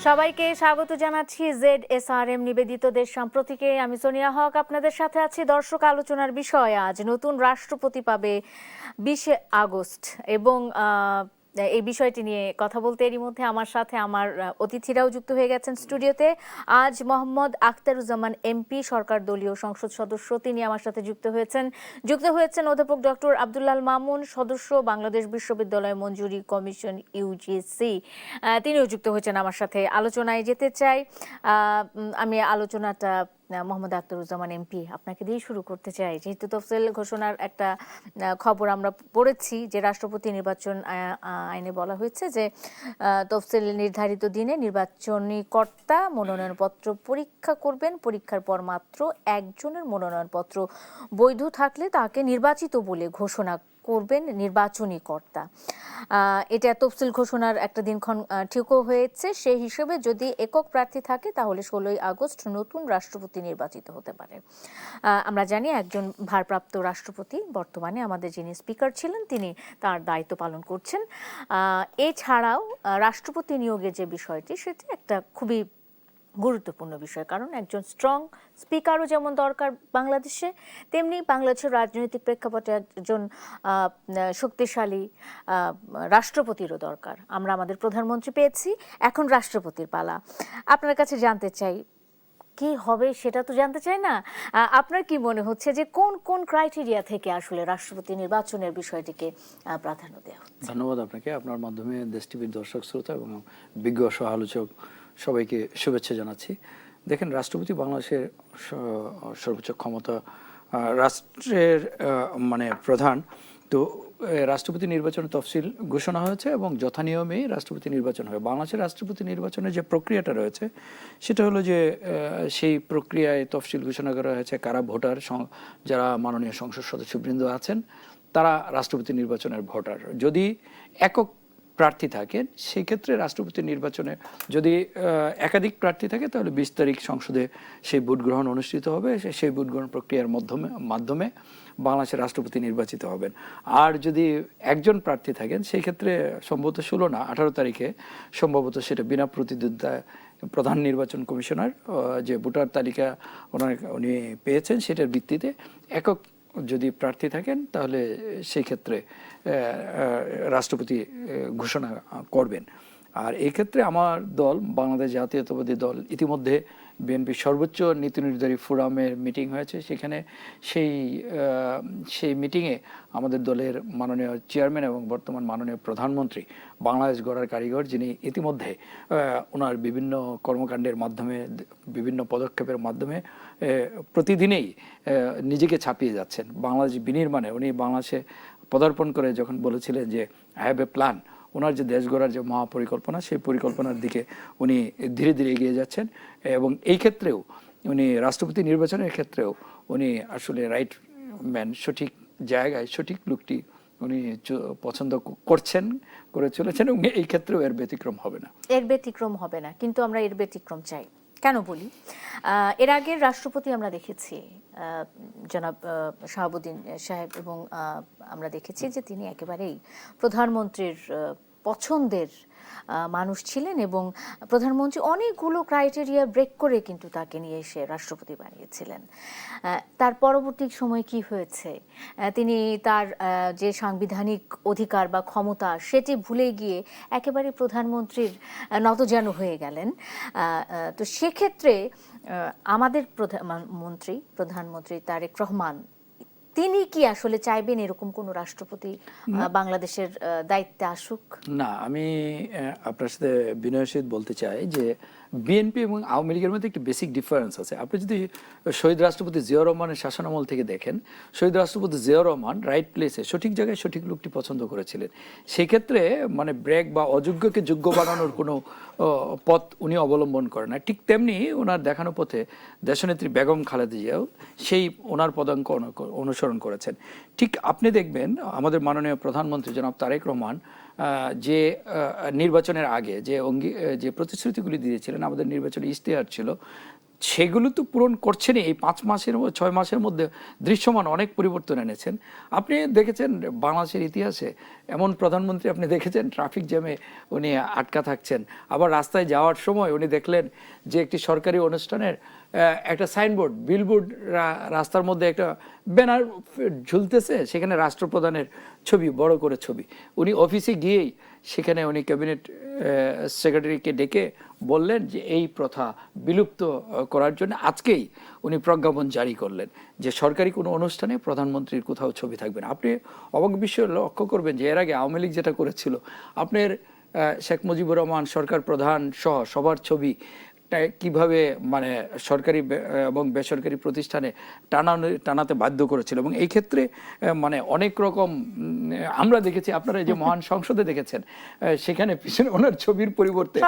সবাইকে স্বাগত জানাচ্ছি ZSRM নিবেদিত দেশ সাম্প্রতিকে। আমি সোনিয়া হক আপনাদের সাথে আছি। দর্শক, আলোচনার বিষয় আজ নতুন রাষ্ট্রপতি পাবে 20শে আগস্ট এবং এই বিষয়টি নিয়ে কথা বলতে এরই মধ্যে আমার সাথে আমার অতিথিরাও যুক্ত হয়ে গেছেন স্টুডিওতে। আজ মোহাম্মদ আখতারুজ্জামান এমপি, সরকার দলীয় সংসদ সদস্য, তিনি আমার সাথে যুক্ত হয়েছেন অধ্যাপক ডক্টর আব্দুল্লাল মামুন, সদস্য বাংলাদেশ বিশ্ববিদ্যালয় মঞ্জুরি কমিশন ইউজিসি, তিনিও যুক্ত হয়েছেন আমার সাথে। আলোচনায় যেতে চাই। আমি আলোচনাটা মোহাম্মদ আখতারুজ্জামান এমপি আপনাকে দিয়ে শুরু করতে চাই। যেহেতু তফসিল ঘোষণার একটা খবর আমরা পড়েছি যে রাষ্ট্রপতি নির্বাচন আইনে বলা হয়েছে যে তফসিল নির্ধারিত দিনে নির্বাচনী কর্তা মনোনয়নপত্র পরীক্ষা করবেন। পরীক্ষার পর মাত্র একজনের মনোনয়নপত্র বৈধ থাকলে তাকে নির্বাচিত বলে ঘোষণা করবেন নির্বাচনী কর্তা। এটা তফসিল ঘোষণার একটা দিনক্ষণ ঠিকও হয়েছে। সেই হিসেবে যদি একক প্রার্থী থাকে তাহলে 16ই আগস্ট নতুন রাষ্ট্রপতি নির্বাচিত হতে পারে। আমরা জানি একজন ভারপ্রাপ্ত রাষ্ট্রপতি বর্তমানে আমাদের যিনি স্পিকার ছিলেন তিনি তার দায়িত্ব পালন করছেন। এছাড়াও রাষ্ট্রপতি নিয়োগের যে বিষয়টি সেটি একটা খুবই গুরুত্বপূর্ণ বিষয়, কারণ একজন স্ট্রং স্পিকারও যেমন দরকার বাংলাদেশে, তেমনি বাংলাদেশের রাজনৈতিক প্রেক্ষাপটে একজন শক্তিশালী রাষ্ট্রপতিরও দরকার। আমরা আমাদের প্রধানমন্ত্রী পেয়েছি, এখন রাষ্ট্রপতির পালা। আপনার কাছে জানতে চাই কি হবে সেটা তো জানতে চাই না, আপনার কি মনে হচ্ছে যে কোন কোন ক্রাইটেরিয়া থেকে আসলে রাষ্ট্রপতি নির্বাচনের বিষয়টিকে প্রাধান্য দেওয়া হচ্ছে? ধন্যবাদ আপনাকে। আপনার মাধ্যমে দেশ টিভির দর্শক শ্রোতা এবং বিজ্ঞ সহ-আলোচক সবাইকে শুভেচ্ছা জানাচ্ছি। দেখেন, রাষ্ট্রপতি বাংলাদেশের সর্বোচ্চ ক্ষমতা, রাষ্ট্রের মানে প্রধান। তো রাষ্ট্রপতি নির্বাচনের তফসিল ঘোষণা হয়েছে এবং যথানিয়মেই রাষ্ট্রপতি নির্বাচন হবে। বাংলাদেশের রাষ্ট্রপতি নির্বাচনের যে প্রক্রিয়াটা রয়েছে সেটা হলো যে সেই প্রক্রিয়ায় তফসিল ঘোষণা করা হয়েছে কারা ভোটার, যারা মাননীয় সংসদ সদস্যবৃন্দ আছেন তারা রাষ্ট্রপতি নির্বাচনের ভোটার। যদি একক প্রার্থী থাকেন সেই ক্ষেত্রে রাষ্ট্রপতি নির্বাচনে যদি একাধিক প্রার্থী থাকে তাহলে 20 তারিখ সংসদে সেই ভোট গ্রহণ অনুষ্ঠিত হবে। সেই ভোট গ্রহণ প্রক্রিয়ার মাধ্যমে বাংলাদেশের রাষ্ট্রপতি নির্বাচিত হবেন। আর যদি একজন প্রার্থী থাকেন সেই ক্ষেত্রে সম্ভবত 16 না 18 তারিখে সম্ভবত সেটা বিনা প্রতিদ্বন্দ্বিতায় প্রধান নির্বাচন কমিশনার যে ভোটার তালিকা উনি পেয়েছেন সেটার ভিত্তিতে একক যদি প্রার্থী থাকেন তাহলে সেই ক্ষেত্রে রাষ্ট্রপতি ঘোষণা করবেন। আর এই ক্ষেত্রে আমার দল বাংলাদেশ জাতীয়তাবাদী দল ইতিমধ্যে বিএনপির সর্বোচ্চ নীতি নির্ধারী ফোরামের মিটিং হয়েছে। সেখানে সেই মিটিংয়ে আমাদের দলের মাননীয় চেয়ারম্যান এবং বর্তমান মাননীয় প্রধানমন্ত্রী, বাংলাদেশ গড়ার কারিগর, যিনি ইতিমধ্যে ওনার বিভিন্ন কর্মকাণ্ডের মাধ্যমে বিভিন্ন পদক্ষেপের মাধ্যমে প্রতিদিনেই নিজেকে ছাপিয়ে যাচ্ছেন। বাংলাদেশ বিনির্মাণে উনি বাংলাদেশে পদার্পণ করে যখন বলেছিলেন যে আই হ্যাভ এ প্ল্যান, ওনার যে দেশ গড়ার যে মহাপরিকল্পনা সেই পরিকল্পনার দিকে উনি ধীরে ধীরে এগিয়ে যাচ্ছেন। এবং এই ক্ষেত্রেও উনি রাষ্ট্রপতি নির্বাচনের ক্ষেত্রেও উনি আসলে রাইট ম্যান, সঠিক জায়গায় সঠিক লোকটি উনি পছন্দ করে চলেছেন এবং এই ক্ষেত্রেও এর ব্যতিক্রম হবে না। কিন্তু আমরা এর ব্যতিক্রম চাই। কেন বলি, এর আগের রাষ্ট্রপতি আমরা দেখেছি জনাব শাহাবুদ্দিন সাহেব, এবং আমরা দেখেছি যে তিনি একেবারেই প্রধানমন্ত্রীর পছন্দের মানুষ ছিলেন এবং প্রধানমন্ত্রী অনেকগুলো ক্রাইটেরিয়া ব্রেক করে কিন্তু তাকে নিয়ে এসে রাষ্ট্রপতি বানিয়েছিলেন। তার পরবর্তী সময় কি হয়েছে, তিনি তার যে সাংবিধানিক অধিকার বা ক্ষমতা সেটি ভুলে গিয়ে একেবারে প্রধানমন্ত্রীর নতজানু হয়ে গেলেন। তো সেক্ষেত্রে আমাদের প্রধানমন্ত্রী তারেক রহমান, তিনি কি আসলে চাইবেন এরকম কোন রাষ্ট্রপতি বাংলাদেশের দায়িত্বে আসুক? না, আমি আপনার সাথে বিনয়ের সহিত বলতে চাই যে বিএনপি এবং আওয়ামী লীগের মধ্যে একটি বেসিক ডিফারেন্স আছে। আপনি যদি শহীদ রাষ্ট্রপতি জিয়াউর রহমানের শাসনামল থেকে দেখেন, শহীদ রাষ্ট্রপতি জিয়াউর রহমান রাইট প্লেসে সঠিক জায়গায় সঠিক লোকটি পছন্দ করেছিলেন। সেক্ষেত্রে মানে ব্রেক বা অযোগ্যকে যোগ্য বানানোর কোনো পথ উনি অবলম্বন করেন না। ঠিক তেমনি ওনার দেখানো পথে দেশনেত্রী বেগম খালেদা জিয়াও সেই ওনার পদাঙ্ক অনুসরণ করেছেন। ঠিক আপনি দেখবেন আমাদের মাননীয় প্রধানমন্ত্রী জনাব তারেক রহমান যে নির্বাচনের আগে যে প্রতিশ্রুতিগুলি দিয়েছিলেন, আমাদের নির্বাচনী ইশতেহার ছিল, সেগুলো তো পূরণ করছেনই। এই 5 মাসের 6 মাসের মধ্যে দৃশ্যমান অনেক পরিবর্তন এনেছেন। আপনি দেখেছেন বাংলাদেশের ইতিহাসে এমন প্রধানমন্ত্রী আপনি দেখেছেন ট্রাফিক জ্যামে উনি আটকা থাকছেন, আবার রাস্তায় যাওয়ার সময় উনি দেখলেন যে একটি সরকারি অনুষ্ঠানের একটা সাইনবোর্ড বিলবোর্ড রাস্তার মধ্যে একটা ব্যানার ঝুলতেছে, সেখানে রাষ্ট্রপ্রধানের ছবি, বড় করে ছবি। উনি অফিসে গিয়েই সেখানে উনি ক্যাবিনেট সেক্রেটারিকে ডেকে বললেন যে এই প্রথা বিলুপ্ত করার জন্য আজকেই উনি প্রজ্ঞাপন জারি করলেন যে সরকারি কোনো অনুষ্ঠানে প্রধানমন্ত্রীর কোথাও ছবি থাকবে না। আপনি অবাক বিষয় লক্ষ্য করবেন যে এর আগে আওয়ামী লীগ যেটা করেছিল, আপনার শেখ মুজিবুর রহমান সরকার প্রধান সহ সবার ছবি কিভাবে মানে সরকারি এবং বেসরকারি প্রতিষ্ঠানে টানাতে বাধ্য করেছিল। এবং এই ক্ষেত্রে মানে অনেক রকম আমরা দেখেছি, আপনারা যে মহান সংসদে দেখেছেন সেখানে পিছনে ওনার ছবির পরিবর্তে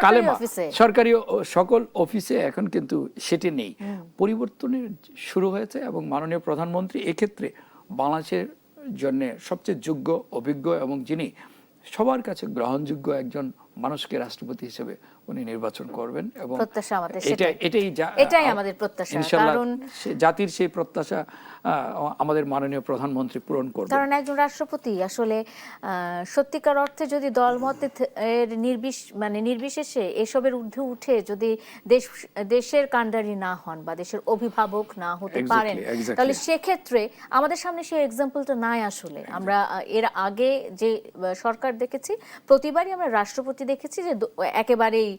কালেমা সরকারি সকল অফিসে এখন কিন্তু সেটি নেই। পরিবর্তনের শুরু হয়েছে এবং মাননীয় প্রধানমন্ত্রী এক্ষেত্রে বাংলাদেশের জন্য সবচেয়ে যোগ্য, অভিজ্ঞ এবং যিনি সবার কাছে গ্রহণযোগ্য একজন মানুষকে রাষ্ট্রপতি হিসেবে উনি নির্বাচন করবেন এবং এটাই আমাদের প্রত্যাশা। কারণ জাতির সেই প্রত্যাশা আমাদের মাননীয় প্রধানমন্ত্রী পূরণ করবেন। কারণ একজন রাষ্ট্রপতি আসলে সত্যিকার অর্থে যদি দলমতের নির্বিশেষে এসবের ঊর্ধ্বে উঠে যদি দেশের কাণ্ডারি না হন বা দেশের অভিভাবক না হতে পারেন, তাহলে সেক্ষেত্রে আমাদের সামনে সেই এক্সাম্পলটা নাই। আসলে আমরা এর আগে যে সরকার দেখেছি, প্রতিবারই আমরা রাষ্ট্রপতি দেখেছি যে একেবারেই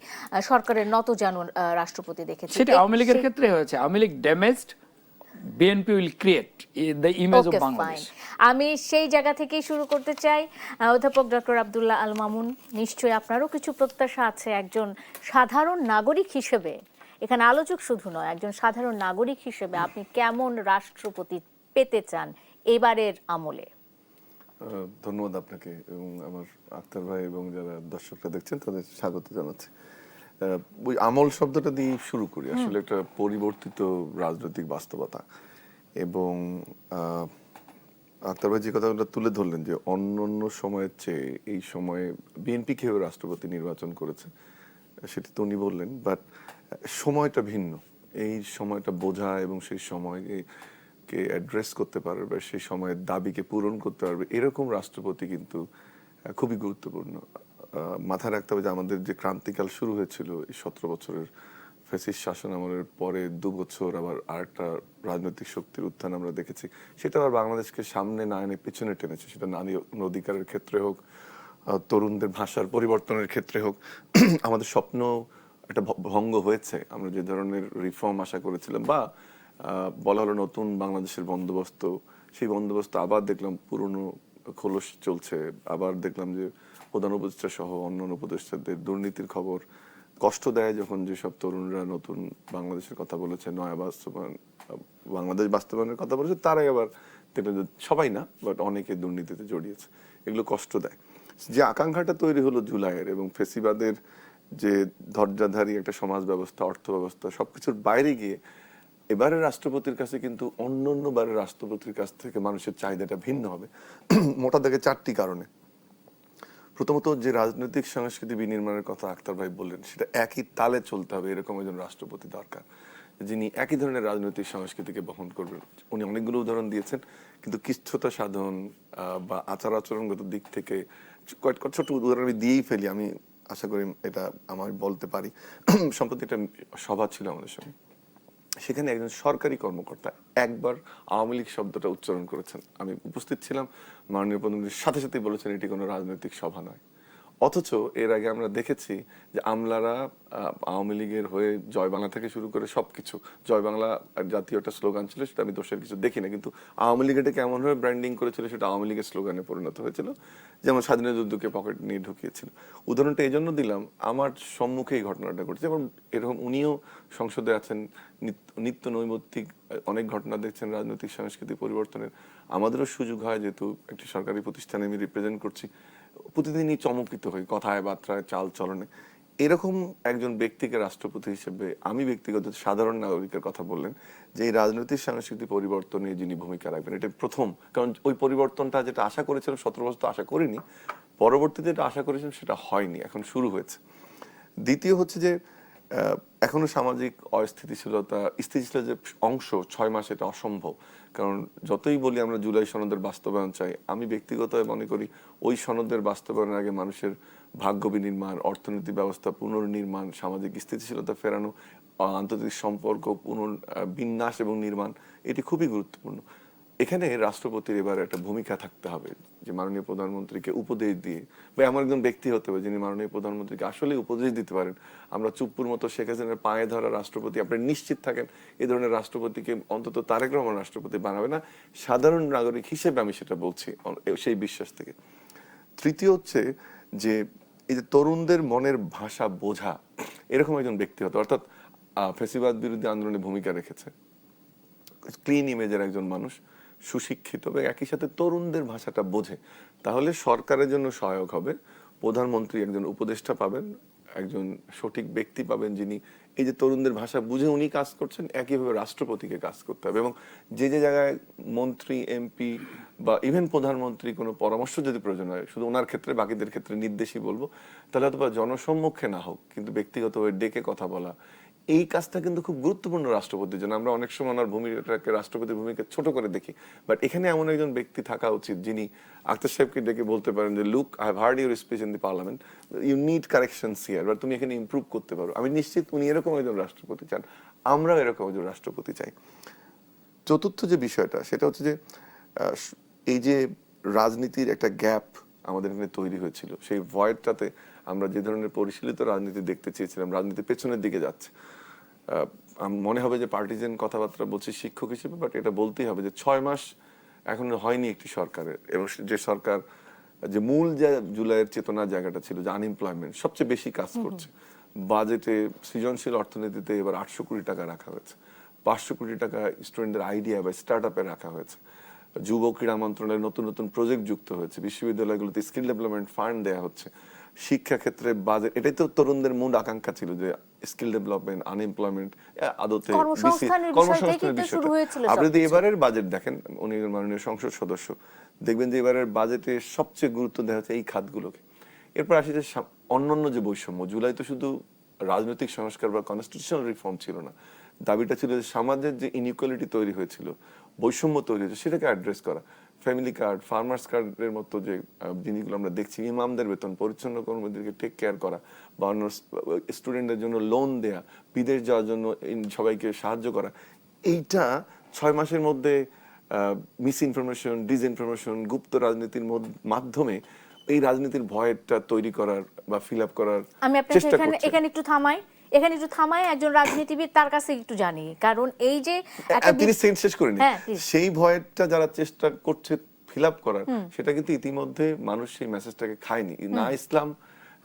সরকারের নতজানু রাষ্ট্রপতি দেখেছি। সেটা আওয়ামী লীগের ক্ষেত্রে হয়েছে। Awami League damaged, BNP will create the image of Bangladesh. আমি সেই জায়গা থেকেই শুরু করতে চাই। অধ্যাপক ডক্টর আব্দুল্লাহ আল মামুন, নিশ্চয়ই আপনারও কিছু প্রত্যাশা আছে একজন সাধারণ নাগরিক হিসেবে, এখানে আলোচক শুধু নয়, একজন সাধারণ নাগরিক হিসেবে আপনি কেমন রাষ্ট্রপতি পেতে চান এবারের আমলে? ধন্যবাদ আপনাকে এবং আমার আক্তার ভাই এবং যারা দর্শকরা দেখছেন তাদের স্বাগত জানাচ্ছি। ওই আমল শব্দটা দিয়ে শুরু করি। আসলে একটা পরিবর্তিত রাজনৈতিক বাস্তবতা এবং আক্তার ভাই যে কথাগুলো তুলে ধরলেন যে অন্য সময়ের চেয়ে এই সময়ে বিএনপি কিভাবে রাষ্ট্রপতি নির্বাচন করেছে সেটি তো উনি বললেন, বাট সময়টা ভিন্ন। এই সময়টা বোঝা এবং সেই সময়কে অ্যাড্রেস করতে পারবে, সেই সময়ের দাবিকে পূরণ করতে পারবে, এরকম রাষ্ট্রপতি কিন্তু খুবই গুরুত্বপূর্ণ। মাথায় রাখতে হবে যে আমাদের যে ক্রান্তিকাল শুরু হয়েছিল এই 17 বছরের ফ্যাসিস্ট শাসন আমলের পরে 2 বছর আবার আরেকটা রাজনৈতিক শক্তির উত্থান আমরা দেখেছি। সেটা আবার বাংলাদেশকে সামনে না এনে পিছনে টেনেছে। সেটা নারী অধিকারের ক্ষেত্রে হোক, তরুণদের ভাষার পরিবর্তনের ক্ষেত্রে হোক, আমাদের স্বপ্ন একটা ভঙ্গ হয়েছে। আমরা যে ধরনের রিফর্ম আশা করেছিলাম বা বলা হলো নতুন বাংলাদেশের বন্দোবস্ত, সেই বন্দোবস্ত আবার দেখলাম পুরনো খোলস চলছে। আবার দেখলাম যে প্রধান উপদেষ্টা সহ অন্যান্য উপদেষ্টাদের দুর্নীতির খবর কষ্ট দেয় যখন যেসব তরুণরা নতুন বাংলাদেশের কথা বলেছে, নয়া বাংলাদেশ বাস্তবায়নের কথা বলেছে, তারাই আবার দেখলাম যে সবাই না বাট অনেকে দুর্নীতিতে জড়িয়েছে। এগুলো কষ্ট দেয়। যে আকাঙ্ক্ষাটা তৈরি হলো জুলাইয়ের এবং ফেসিবাদের যে ধৈর্যধারী একটা সমাজ ব্যবস্থা, অর্থ ব্যবস্থা, সবকিছুর বাইরে গিয়ে এবারের রাষ্ট্রপতির কাছে কিন্তু অন্য বারের রাষ্ট্রপতির কাছ থেকে মানুষের চাহিদাটা ভিন্ন হবে। মোটা দাগে 4টি কারণে। প্রথমত, যে রাজনৈতিক সংস্কৃতি বিনির্মাণের কথা আক্তার ভাই বললেন, সেটা একই তালে চলতে হবে, এরকম একজন রাষ্ট্রপতি দরকার যিনি একই ধরনের রাজনৈতিক সংস্কৃতিকে বহন করবেন। উনি অনেকগুলো উদাহরণ দিয়েছেন, কিন্তু কিষ্ঠতা সাধন বা আচার আচরণগত দিক থেকে কয়েকটা ছোট উদাহরণ আমি দিয়েই ফেলি। আমি আশা করি এটা আমার বলতে পারি। সম্প্রতি একটা সভা ছিল আমাদের সঙ্গে, সেখানে একজন সরকারি কর্মকর্তা একবার আওয়ামী লীগ শব্দটা উচ্চারণ করেছেন। আমি উপস্থিত ছিলাম, মাননীয় প্রধানমন্ত্রীর সাথে সাথেই বলেছেন এটি কোনো রাজনৈতিক সভা নয়। অথচ এর আগে আমরা দেখেছি যে আমলারা আওয়ামী লীগের হয়ে জয় বাংলা থেকে শুরু করে সবকিছু, জয় বাংলা জাতীয় একটা স্লোগান ছিল, সেটা আমি দোষের কিছু দেখি না, কিন্তু আওয়ামী লীগের কেমন ভাবে ব্র্যান্ডিং করেছিল সেটা আওয়ামী লীগের স্লোগানে পরিণত হয়েছিল, যেমন স্বাধীনতা যুদ্ধকে পকেট নিয়ে ঢুকিয়েছিল। উদাহরণটা এই জন্য দিলাম, আমার সম্মুখে এই ঘটনাটা ঘটেছে এবং এরকম উনিও সংসদে আছেন, নিত্য নৈমিত্তিক অনেক ঘটনা দেখছেন রাজনৈতিক সংস্কৃতি পরিবর্তনের। আমাদেরও সুযোগ হয়, যেহেতু একটি সরকারি প্রতিষ্ঠানে আমি রিপ্রেজেন্ট করছি, প্রতিদিনই চমকিত হই কথায় বার্তায় চাল চলনে। এরকম একজন ব্যক্তিকে রাষ্ট্রপতি হিসেবে আমি ব্যক্তিগত সাধারণ নাগরিকের কথা বললেন যে এই রাজনৈতিক সংস্কৃতি পরিবর্তনে যিনি ভূমিকা রাখবেন, এটা প্রথম। কারণ ওই পরিবর্তনটা যেটা আশা করেছিলাম 17 বছর তো আশা করিনি, পরবর্তীতে যেটা আশা করেছিলাম সেটা হয়নি, এখন শুরু হয়েছে। দ্বিতীয় হচ্ছে যে এখনো সামাজিক অস্থিতিশীলতা স্থিতিশীল যে অংশ 6 মাস, এটা অসম্ভব। কারণ যতই বলি আমরা জুলাই সনদের বাস্তবায়ন চাই, আমি ব্যক্তিগতভাবে মনে করি ওই সনদের বাস্তবায়নের আগে মানুষের ভাগ্য বিনির্মাণ, অর্থনীতি ব্যবস্থা পুনর্নির্মাণ, সামাজিক স্থিতিশীলতা ফেরানো, আন্তর্জাতিক সম্পর্ক বিন্যাস এবং নির্মাণ, এটি খুবই গুরুত্বপূর্ণ। এখানে রাষ্ট্রপতির এবার একটা ভূমিকা থাকতে হবে, যে মাননীয় প্রধানমন্ত্রীকে উপদেশ দিয়ে, বা এমন একজন ব্যক্তি হতে হবে যিনি মাননীয় প্রধানমন্ত্রীকে আসলে উপদেশ দিতে পারেন। আমরা চুপ্পুর মতো শেখ হাসিনার পায়ে ধরা রাষ্ট্রপতি, আপনি নিশ্চিত থাকেন এই ধরনের রাষ্ট্রপতিকে অন্তত তারেক রহমান রাষ্ট্রপতি বানাবে না, সাধারণ নাগরিক হিসেবে আমি সেটা বলছি সেই বিশ্বাস থেকে। তৃতীয় হচ্ছে যে এই যে তরুণদের মনের ভাষা বোঝা, এরকম একজন ব্যক্তি হতো, অর্থাৎ ফ্যাসিবাদ বিরোধী আন্দোলনে ভূমিকা রেখেছে, ক্লিন ইমেজের একজন মানুষ, সুশিক্ষিত এবং একই সাথে তরুণদের ভাষাটা বোঝে, তাহলে সরকারের জন্য সহায়ক হবে। প্রধানমন্ত্রী একজন উপদেষ্টা পাবেন, একজন সঠিক ব্যক্তি পাবেন যিনি এই যে তরুণদের ভাষা বুঝে উনি কাজ করছেন, একইভাবে রাষ্ট্রপতিকে কাজ করতে হবে। এবং যে যে জায়গায় মন্ত্রী, এমপি বা ইভেন প্রধানমন্ত্রী কোনো পরামর্শ যদি প্রয়োজন হয়, শুধু ওনার ক্ষেত্রে, বাকিদের ক্ষেত্রে নির্দেশই বলবো, তাহলে হয়তো বা জনসম্মুখে না হোক কিন্তু ব্যক্তিগতভাবে ডেকে কথা বলা, এই কাজটা কিন্তু খুব গুরুত্বপূর্ণ রাষ্ট্রপতির জন্য। আমরা অনেক সময় ওনার ভূমিকাটাকে, রাষ্ট্রপতির ভূমিকা ছোট করে দেখি, বাট এখানে এমন একজন ব্যক্তি থাকা উচিত যিনি আখতার সাহেবকে ডেকে বলতে পারেন যে look, I have heard your speech in the parliament, you need corrections here, বা তুমি এখানে ইমপ্রুভ করতে পারো। আমি নিশ্চিত উনি এরকম একজন রাষ্ট্রপতি চান, আমরাও এরকম একজন রাষ্ট্রপতি চাই। চতুর্থ যে বিষয়টা, সেটা হচ্ছে যে এই যে রাজনীতির একটা গ্যাপ আমাদের এখানে তৈরি হয়েছিল, সেই ভয়েডটাতে আমরা যে ধরনের পরিশীলিত রাজনীতি দেখতে চেয়েছিলাম, রাজনীতি পেছনের দিকে যাচ্ছে। মনে হবে যে পার্টিজান কথাবার্তা বলছি শিক্ষক হিসেবে, বাট এটা বলতেই হবে যে 6 মাস এখন হয়নি একটি সরকারের, এবং যে সরকার যে মূল যে জুলাইয়ের চেতনার জায়গাটা ছিল, যে আনএমপ্লয়মেন্ট সবচেয়ে বেশি কাজ করছে, বাজেটে সৃজনশীল অর্থনীতিতে এবার 800 কোটি টাকা রাখা হয়েছে, 500 কোটি টাকা স্টুডেন্টদের আইডিয়া বা স্টার্ট আপে রাখা হয়েছে, যুব ক্রীড়া মন্ত্রণালয়ে নতুন নতুন প্রজেক্ট যুক্ত হয়েছে, বিশ্ববিদ্যালয়গুলোতে স্কিল ডেভেলপমেন্ট ফান্ড দেওয়া হচ্ছে, শিক্ষা ক্ষেত্রে বাজেট, এটাই তো তরুণদের মূল আকাঙ্ক্ষা ছিল যে স্কিল ডেভেলপমেন্ট, আনএমপ্লয়মেন্ট, আদতে কর্মসংস্থানের বিষয়টা। আপনি যদি এবারের বাজেট দেখেন, উনি মাননীয় সংসদ সদস্য, দেখবেন যে এবারের বাজেটে সবচেয়ে গুরুত্ব দেওয়া হচ্ছে এই খাতগুলোকে। এরপর আসি যে অন্যান্য যে বৈষম্য, জুলাই তো শুধু রাজনৈতিক সংস্কার বা কনস্টিটিউশনাল রিফর্ম ছিল না, দাবিটা ছিল যে সমাজের যে ইনইকুয়ালিটি তৈরি হয়েছিল, বৈষম্য তৈরি হয়েছে, সেটাকে অ্যাড্রেস করা। ফ্যামিলি কার্ড, ফার্মার্স কার্ডের মতো যে জিনিসগুলো আমরা দেখছি, ইমামদের বেতন, পরিচ্ছন্ন কর্মীদেরকে টেক কেয়ার করা, বা অন্য স্টুডেন্টদের জন্য লোন দেয়া, বিদেশ যাওয়ার জন্য সবাইকে সাহায্য করা, এইটা 6 মাসের মধ্যে মিস ইনফরমেশন, ডিসইনফরমেশন, গুপ্ত রাজনীতির মাধ্যমে এই রাজনীতির ভয়টা তৈরি করার বা ফিল আপ করার আমি চেষ্টা আপনাকে করছি। এখানে একটু থামাই, একজন রাজনীতিবিদ, তার কাছে একটু জানি, কারণ এই যে তিনি শেষ করেনি, হ্যাঁ, সেই ভয়টা যারা চেষ্টা করছে ফিল আপ করার, সেটা কিন্তু ইতিমধ্যে মানুষ সেই মেসেজটাকে খায়নি। না ইসলাম,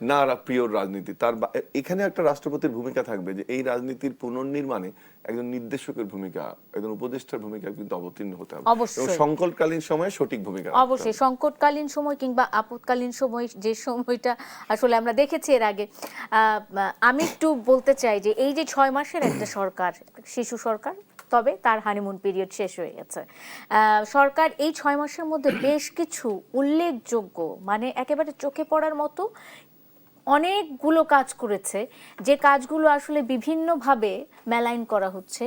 না প্রিয় রাজনীতি, তার এখানে একটা রাষ্ট্রপতির ভূমিকা থাকবে যে এই রাজনীতির পুনর্নির্মাণে একজন নির্দেশকের ভূমিকা, একজন উপদেষ্টার ভূমিকা কিন্তু অবতীর্ণ হতে হবে, এবং সংকটকালীন সময়ে সঠিক ভূমিকা। অবশ্যই সংকটকালীন সময় কিংবা আপৎকালীন সময়, যে সময়টা আসলে আমরা দেখেছি এর আগে। আমি একটু বলতে চাই যে এই যে 6 মাসের একটা সরকার, শিশু সরকার, তবে তার হানিমুন পিরিয়ড শেষ হয়ে গেছে, সরকার এই 6 মাসের মধ্যে বেশ কিছু উল্লেখযোগ্য, মানে একেবারে চোখে পড়ার মতো অনেকগুলো কাজ করেছে, যে কাজগুলো আসলে বিভিন্নভাবে মেলাইন করা হচ্ছে,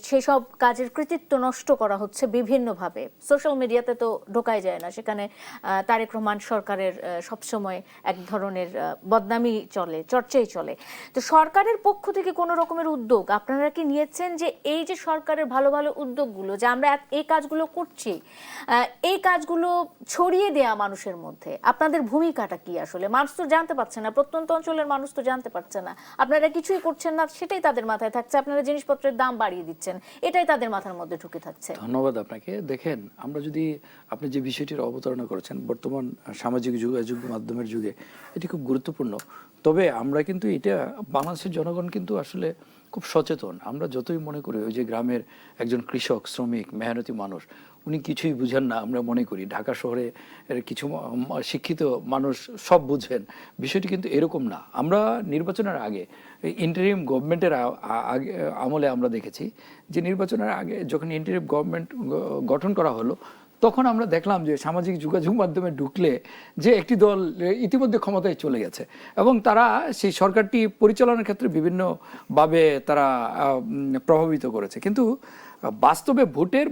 সেসব কাজের কৃতিত্ব নষ্ট করা হচ্ছে বিভিন্নভাবে। সোশ্যাল মিডিয়াতে তো ঢোকাই যায় না, সেখানে তারেক রহমান সরকারের সবসময় এক ধরনের বদনামি চলে, চর্চাই চলে। তো সরকারের পক্ষ থেকে কোনো রকমের উদ্যোগ আপনারা কি নিয়েছেন, যে এই যে সরকারের ভালো ভালো উদ্যোগগুলো, যে আমরা এই কাজগুলো করছি, এই কাজগুলো ছড়িয়ে দেয়া মানুষের মধ্যে আপনাদের ভূমিকাটা কি? আসলে মানুষ তো জানতে পারছে না, প্রত্যন্ত অঞ্চলের মানুষ তো জানতে পারছে না, আপনারা কিছুই করছেন না, সেটাই তাদের মাথায় থাকছে, আপনারা জিনিসপত্রের দাম বাড়িয়ে দিচ্ছেন, এটাই তাদের মাথার মধ্যে ঢুকে থাকছে। ধন্যবাদ আপনাকে। দেখেন, আমরা যদি, আপনি যে বিষয়টির অবতারণা করেছেন, বর্তমান সামাজিক যোগাযোগ মাধ্যমের যুগে এটি খুব গুরুত্বপূর্ণ। তবে আমরা কিন্তু এটা, বাংলাদেশের জনগণ কিন্তু আসলে খুব সচেতন। আমরা যতই মনে করি ওই যে গ্রামের একজন কৃষক, শ্রমিক, মেহনতি মানুষ, উনি কিছুই বুঝেন না, আমরা মনে করি ঢাকা শহরে কিছু শিক্ষিত মানুষ সব বুঝেন, বিষয়টি কিন্তু এরকম না। আমরা নির্বাচনের আগে, ইন্টারিম গভর্নমেন্টের আমলে আমরা দেখেছি যে নির্বাচনের আগে যখন ইন্টারিম গভর্নমেন্ট গঠন করা হলো, তখন আমরা দেখলাম যে সামাজিক যোগাযোগ মাধ্যমে ঢুকলে যে একটি দল ইতিমধ্যে ক্ষমতায় চলে গেছে এবং তারা সেই সরকারটি পরিচালনার ক্ষেত্রে বিভিন্নভাবে তারা প্রভাবিত করেছে। কিন্তু বাস্তবে ভোটের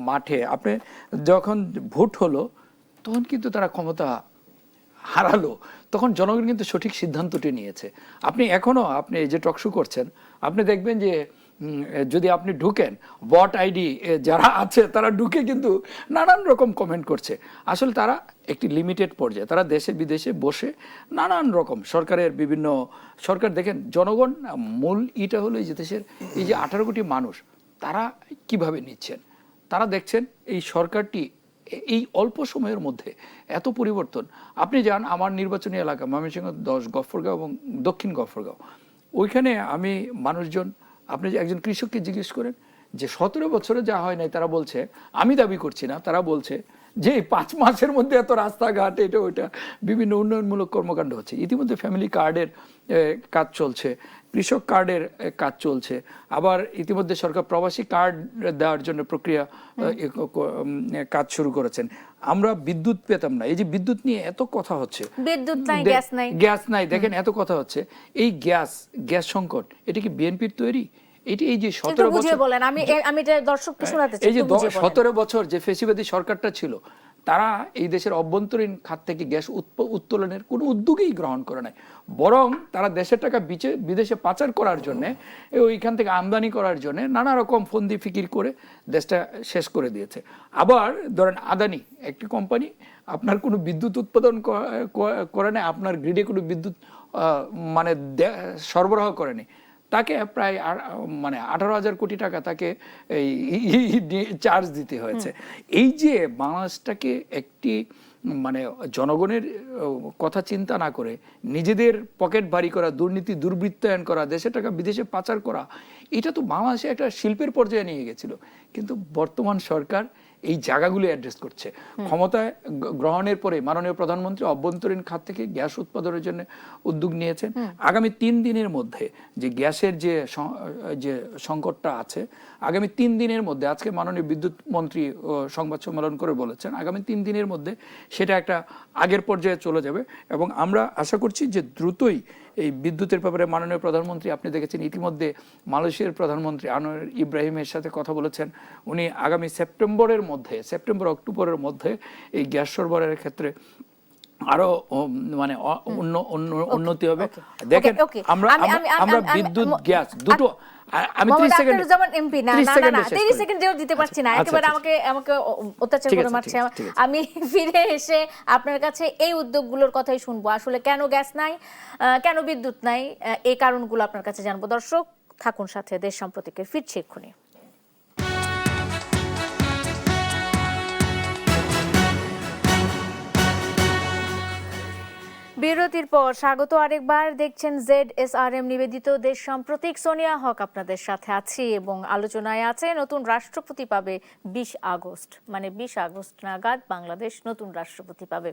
মাঠে আপনি যখন ভোট হলো তখন কিন্তু তারা ক্ষমতা হারালো, তখন জনগণ কিন্তু সঠিক সিদ্ধান্তটি নিয়েছে। আপনি এখনো আপনি এই যে টকশো করছেন, আপনি দেখবেন যে যদি আপনি ঢুকেন বট আইডি যারা আছে তারা ঢুকে কিন্তু নানান রকম কমেন্ট করছে। আসলে তারা একটি লিমিটেড পর্যায়ে তারা দেশে বিদেশে বসে নানান রকম সরকারের বিভিন্ন সরকার দেখেন জনগণ মূল ইটা হলো এই যে দেশের এই যে 18 কোটি মানুষ তারা কিভাবে নিচ্ছেন, তারা দেখছেন এই সরকারটি এই অল্প সময়ের মধ্যে এত পরিবর্তন। আপনি যান আমার নির্বাচনী এলাকা ময়মনসিংহ 10 গফরগাঁও এবং দক্ষিণ গফরগাঁও, ওইখানে আমি মানুষজন আপনি একজন কৃষককে জিজ্ঞেস করেন যে 17 বছরে যা হয় নাই তারা বলছে, আমি দাবি করছি না, তারা বলছে যে 5 মাসের মধ্যে এত রাস্তাঘাট এটা ওইটা বিভিন্ন উন্নয়নমূলক কর্মকাণ্ড হচ্ছে। ইতিমধ্যে ফ্যামিলি কার্ডের কাজ চলছে, কৃষক কার্ডের কাজ চলছে, আবার ইতিমধ্যে সরকার প্রবাসী কার্ড দেওয়ার জন্য প্রক্রিয়া কাজ শুরু করেছেন। আমরা বিদ্যুৎ পেতাম না, এই যে বিদ্যুৎ নিয়ে এত কথা হচ্ছে, বিদ্যুৎ নাই, গ্যাস নাই, দেখেন এত কথা হচ্ছে। এই গ্যাস সংকট এটা কি বিএনপির তৈরি? এই যে 17 বছর বলেন, আমি এটা দর্শককে শোনাতে চাই, এই যে 17 বছর যে ফেসিবাদী সরকারটা ছিল তারা এই দেশের অভ্যন্তরীণ খাত থেকে গ্যাস উত্তোলনের কোনো উদ্যোগই গ্রহণ করে নাই, বরং তারা দেশের টাকা বিদেশে পাচার করার জন্য ওইখান থেকে আমদানি করার জন্য নানা রকম ফন্দি ফিকির করে দেশটা শেষ করে দিয়েছে। আবার ধরেন আদানি একটি কোম্পানি আপনার কোনো বিদ্যুৎ উৎপাদন করে না, আপনার গ্রিডে কোনো বিদ্যুৎ মানে সরবরাহ করেনি, তাকে প্রায় 18,000 কোটি টাকা তাকে চার্জ দিতে হয়েছে। এই যে বাংলাদেশটাকে একটি মানে জনগণের কথা চিন্তা না করে নিজেদের পকেট ভারী করা, দুর্নীতি দুর্বৃত্তায়ন করা, দেশের টাকা বিদেশে পাচার করা, এটা তো বাংলাদেশে একটা শিল্পের পর্যায়ে নিয়ে গেছিল। কিন্তু বর্তমান সরকার এই জায়গাগুলো অ্যাড্রেস করছে। ক্ষমতায় গ্রহণের পরে মাননীয় প্রধানমন্ত্রী অভ্যন্তরীণ খাত থেকে গ্যাস উৎপাদনের জন্য উদ্যোগ নিয়েছেন। আগামী 3 দিনের মধ্যে যে গ্যাসের যে সংকটটা আছে, আগামী 3 দিনের মধ্যে, আজকে মাননীয় বিদ্যুৎ মন্ত্রী সংবাদ সম্মেলন করে বলেছেন আগামী 3 দিনের মধ্যে সেটা একটা আগের পর্যায়ে চলে যাবে এবং আমরা আশা করছি যে দ্রুতই এই বিদ্যুতের ব্যাপারে মাননীয় প্রধানমন্ত্রী, আপনি দেখেছেন ইতিমধ্যে মালয়েশিয়ার প্রধানমন্ত্রী আনোয়ার ইব্রাহিমের সাথে কথা বলেছেন, উনি আগামী সেপ্টেম্বর অক্টোবরের মধ্যে এই গ্যাস সরবরাহের ক্ষেত্রে আরো মানে উন্নতি হবে। দেখেন আমরা বিদ্যুৎ গ্যাস দুটো, আমি 30 সেকেন্ড এমপি না 30 সেকেন্ড দিতে পারছি না, একেবারে আমাকে অত্যাচার করে মারছে। আমি ফিরে এসে আপনার কাছে এই উদ্যোগগুলোর কথাই শুনবো, আসলে কেন গ্যাস নাই, কেন বিদ্যুৎ নাই, এই কারণগুলো আপনার কাছে জানবো। দর্শক থাকুন সাথে, দেশ সাম্প্রতিকের ফিরছে এক্ষুনি। বিরতির পর স্বাগত আরেকবার। দেখছেন ZSRM নিবেদিত দেশ সাম্প্রতিক। সোনিয়া হক আপনাদের সাথে আছি এবং আলোচনায় আছে নতুন রাষ্ট্রপতি পাবে 20 আগস্ট, মানে 20 আগস্ট নাগাদ বাংলাদেশ নতুন রাষ্ট্রপতি পাবে।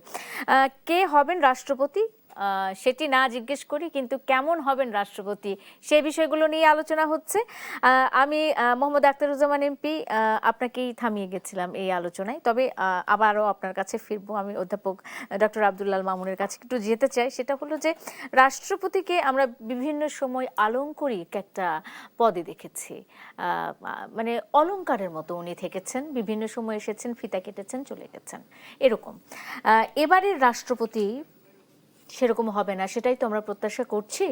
কে হবেন রাষ্ট্রপতি সেটি না জিজ্ঞেস করি, কিন্তু কেমন হবেন রাষ্ট্রপতি সেই বিষয়গুলো নিয়ে আলোচনা হচ্ছে। আমি মোহাম্মদ আখতারুজ্জামান এমপি আপনাকেই থামিয়ে গেছিলাম এই আলোচনায়, তবে আবারও আপনার কাছে ফিরবো। আমি অধ্যাপক ডক্টর আব্দুল্লাহ আল মামুনের কাছে একটু যেতে চাই। সেটা হলো যে রাষ্ট্রপতিকে আমরা বিভিন্ন সময় আলংকারিক একটা পদে দেখেছি, মানে অলংকারের মতো উনি থেকেছেন, বিভিন্ন সময় এসেছেন, ফিতা কেটেছেন, চলে গেছেন, এরকম। এবারের রাষ্ট্রপতি সেরকম হবে না, সেটাই তো আমরা প্রত্যাশা করছি।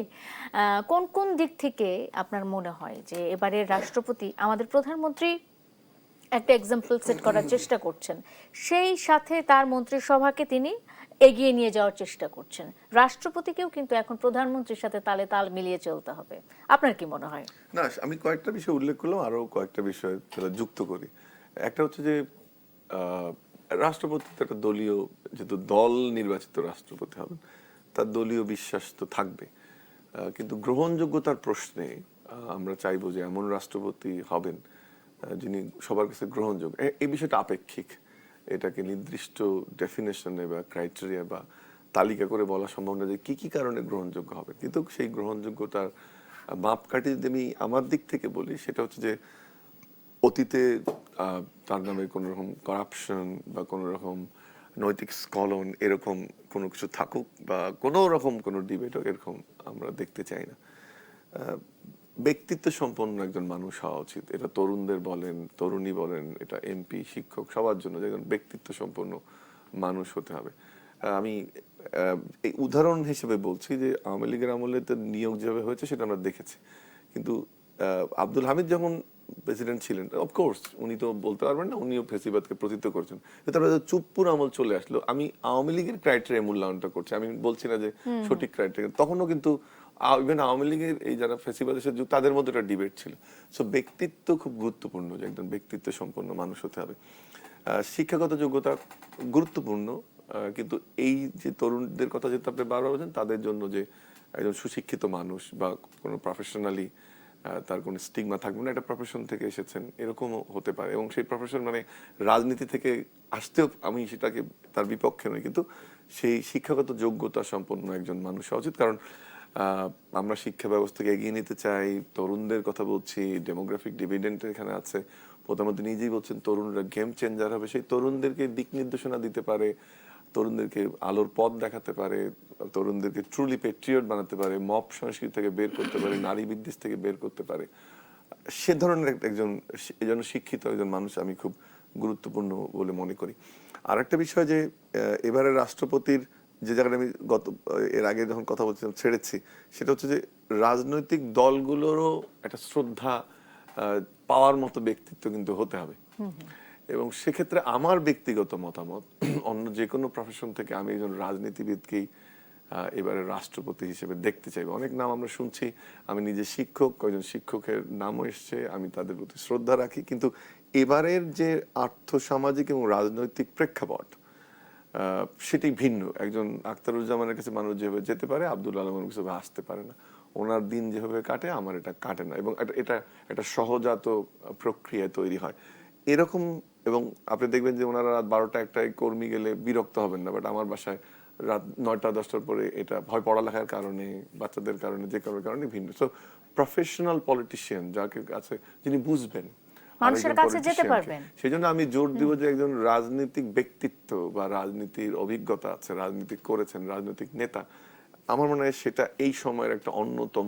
কোন কোন দিক থেকে আপনার মনে হয় যে এবারের রাষ্ট্রপতি, আমাদের প্রধানমন্ত্রী একটা এক্সাম্পল সেট করার চেষ্টা করছেন, সেই সাথে তার মন্ত্রিসভাকে তিনি এগিয়ে নিয়ে যাওয়ার চেষ্টা করছেন, রাষ্ট্রপতিকেও কিন্তু এখন প্রধানমন্ত্রীর সাথে তালে তাল মিলিয়ে চলতে হবে, আপনার কি মনে হয়? না, আমি কয়েকটা বিষয় উল্লেখ করলাম, আরো কয়েকটা বিষয় যুক্ত করি। একটা হচ্ছে যে রাষ্ট্রপতি একটা দলীয়, যেহেতু দল নির্বাচিত রাষ্ট্রপতি হবেন, তার দলীয় বিশ্বাস তো থাকবে, কিন্তু গ্রহণযোগ্যতার প্রশ্নে আমরা চাইবো যে এমন রাষ্ট্রপতি হবেন যিনি সবার কাছে গ্রহণযোগ্য। এই বিষয়টা আপেক্ষিক, এটাকে নির্দিষ্ট ডেফিনেশনে বা ক্রাইটেরিয়া বা তালিকা করে বলা সম্ভব না যে কি কি কারণে গ্রহণযোগ্য হবে। কিন্তু সেই গ্রহণযোগ্যতার মাপকাঠি যদি আমি আমার দিক থেকে বলি, সেটা হচ্ছে যে অতীতে তার নামে কোনো রকম করাপশন বা কোনো রকম নৈতিক স্খলন এরকম কোনো কিছু থাকুক বা কোনো রকম কোনো ডিবেট এরকম আমরা দেখতে চাই না। ব্যক্তিত্ব সম্পন্ন একজন মানুষ হওয়া উচিত, এটা তরুণদের বলেন, তরুণী বলেন, এটা এমপি, শিক্ষক, সবার জন্য যে একজন ব্যক্তিত্ব সম্পন্ন মানুষ হতে হবে। আমি এই উদাহরণ হিসেবে বলছি যে আওয়ামী লীগের আমলে তো নিয়োগ যেভাবে হয়েছে সেটা আমরা দেখেছি, কিন্তু আব্দুল হামিদ যখন প্রেসিডেন্ট ছিলেন, অফকোর্স উনি তো বলতে পারবেন না, উনিও ফেসিবাদকে প্রতিত্ব করেছেন, তারপরে চুপ্পুর আমল চলে আসলো। আমি আওয়ামী লীগের ক্রাইটেরিয়া মূল্যায়নটা করছি, আমি বলছি না যে সঠিক ক্রাইটেরিয়া, তখনও কিন্তু ইভেন আওয়ামী লীগের এই যারা ফেসিবাদের সাথে তাদের মধ্যে একটা ডিবেট ছিল। সো ব্যক্তিত্ব খুব গুরুত্বপূর্ণ, যে একজন ব্যক্তিত্ব সম্পন্ন মানুষ হতে হবে। শিক্ষাগত যোগ্যতা গুরুত্বপূর্ণ, কিন্তু এই যে তরুণদের কথা যেহেতু আপনি বারবার বলছেন, তাদের জন্য যে একজন সুশিক্ষিত মানুষ বা কোনো প্রফেশনালি তার কোনো স্টিগমা থাকবে না, একটা প্রফেশন থেকে এসেছেন এরকমও হতে পারে, এবং সেই প্রফেশন মানে রাজনীতি থেকে আসতেও আমি সেটাকে তার বিপক্ষে নই, কিন্তু সেই শিক্ষাগত যোগ্যতা সম্পন্ন একজন মানুষ হওয়া উচিত। কারণ আমরা শিক্ষা ব্যবস্থাকে এগিয়ে নিতে চাই, তরুণদের কথা বলছি, ডেমোগ্রাফিক ডিভিডেন্ট এখানে আছে, প্রধানমন্ত্রী নিজেই বলছেন তরুণরা গেম চেঞ্জার হবে, সেই তরুণদেরকে দিক নির্দেশনা দিতে পারে, তরুণদেরকে আলোর পথ দেখাতে পারে, তরুণদেরকে ট্রুলি পেট্রিয়ট বানাতে পারে, মব সংস্কৃতি থেকে বের করতে পারে, নারী বিদ্বেষ থেকে বের করতে পারে, সে ধরনের একজন এই জন্য শিক্ষিত একজন মানুষ আমি খুব গুরুত্বপূর্ণ বলে মনে করি। আর একটা বিষয় যে এবারে রাষ্ট্রপতির যে জায়গাটা আমি এর আগে যখন কথা বলছিলাম ছেড়েছি, সেটা হচ্ছে যে রাজনৈতিক দলগুলোরও একটা শ্রদ্ধা পাওয়ার মতো ব্যক্তিত্ব কিন্তু হতে হবে। এবং সেক্ষেত্রে আমার ব্যক্তিগত মতামত, অন্য যে কোনো প্রফেশন থেকে আমি একজন রাজনীতিবিদকেই এবারে রাষ্ট্রপতি হিসেবে দেখতে চাইবো। অনেক নাম আমরা শুনছি, আমি নিজে শিক্ষক, কয়েকজন শিক্ষকের নামও এসছে, আমি তাদের প্রতি শ্রদ্ধা রাখি, কিন্তু এবারের যে আর্থসামাজিক এবং রাজনৈতিক প্রেক্ষাপট সেটি ভিন্ন। একজন আখতারুজ্জামানের কাছে মানুষ যেভাবে যেতে পারে, আব্দুল আলমের কাছে আসতে পারে না, ওনার দিন যেভাবে কাটে আমার এটা কাটে না, এবং এটা একটা সহজাত প্রক্রিয়া তৈরি হয় এরকম। এবং আপনি দেখবেন যে ওনারা রাত 12টা 1টায় কর্মী গেলে বিরক্ত হবেন না, বাট আমার বাসায় রাত 9টা 10টার পরে এটা হয় পড়ালেখার কারণে, বাচ্চাদের কারণে, যে কারোর কারণে ভিন্ন। সো প্রফেশনাল পলিটিশিয়ান যাকে আছে, যিনি বুঝবেন মানুষের কাছে যেতে পারবেন, সেই জন্য আমি জোর দিব যে একজন রাজনৈতিক ব্যক্তিত্ব বা রাজনীতির অভিজ্ঞতা আছে, রাজনীতি করেছেন, রাজনৈতিক নেতা, আমার মনে হয় সেটা এই সময়ের একটা অন্যতম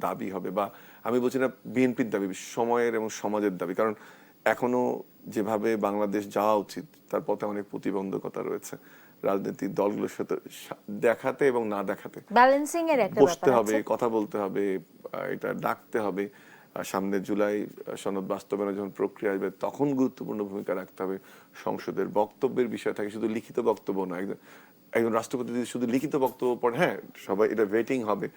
দাবি হবে। বা আমি বলছি না বিএনপির দাবি, সময়ের এবং সমাজের দাবি। কারণ এখনো যেভাবে বাংলাদেশ যাওয়া উচিত তার পথে অনেক প্রতিবন্ধকতা রয়েছে, রাজনৈতিক দলগুলোর সাথে দেখাতে এবং না দেখাতে ব্যালেন্সিং এর একটা বসতে ব্যাপার হবে, আছে, কথা বলতে হবে, এটা ডাকতে হবে। সামনে জুলাই সনদ বাস্তবায়নের যখন প্রক্রিয়া আসবে তখন গুরুত্বপূর্ণ ভূমিকা রাখতে হবে। সংসদের বক্তব্যের বিষয় থাকে, শুধু লিখিত বক্তব্য না। একজন রাষ্ট্রপতি যদি শুধু লিখিত বক্তব্য পড়ে, হ্যাঁ সবাই এটা ভেটিং হবে,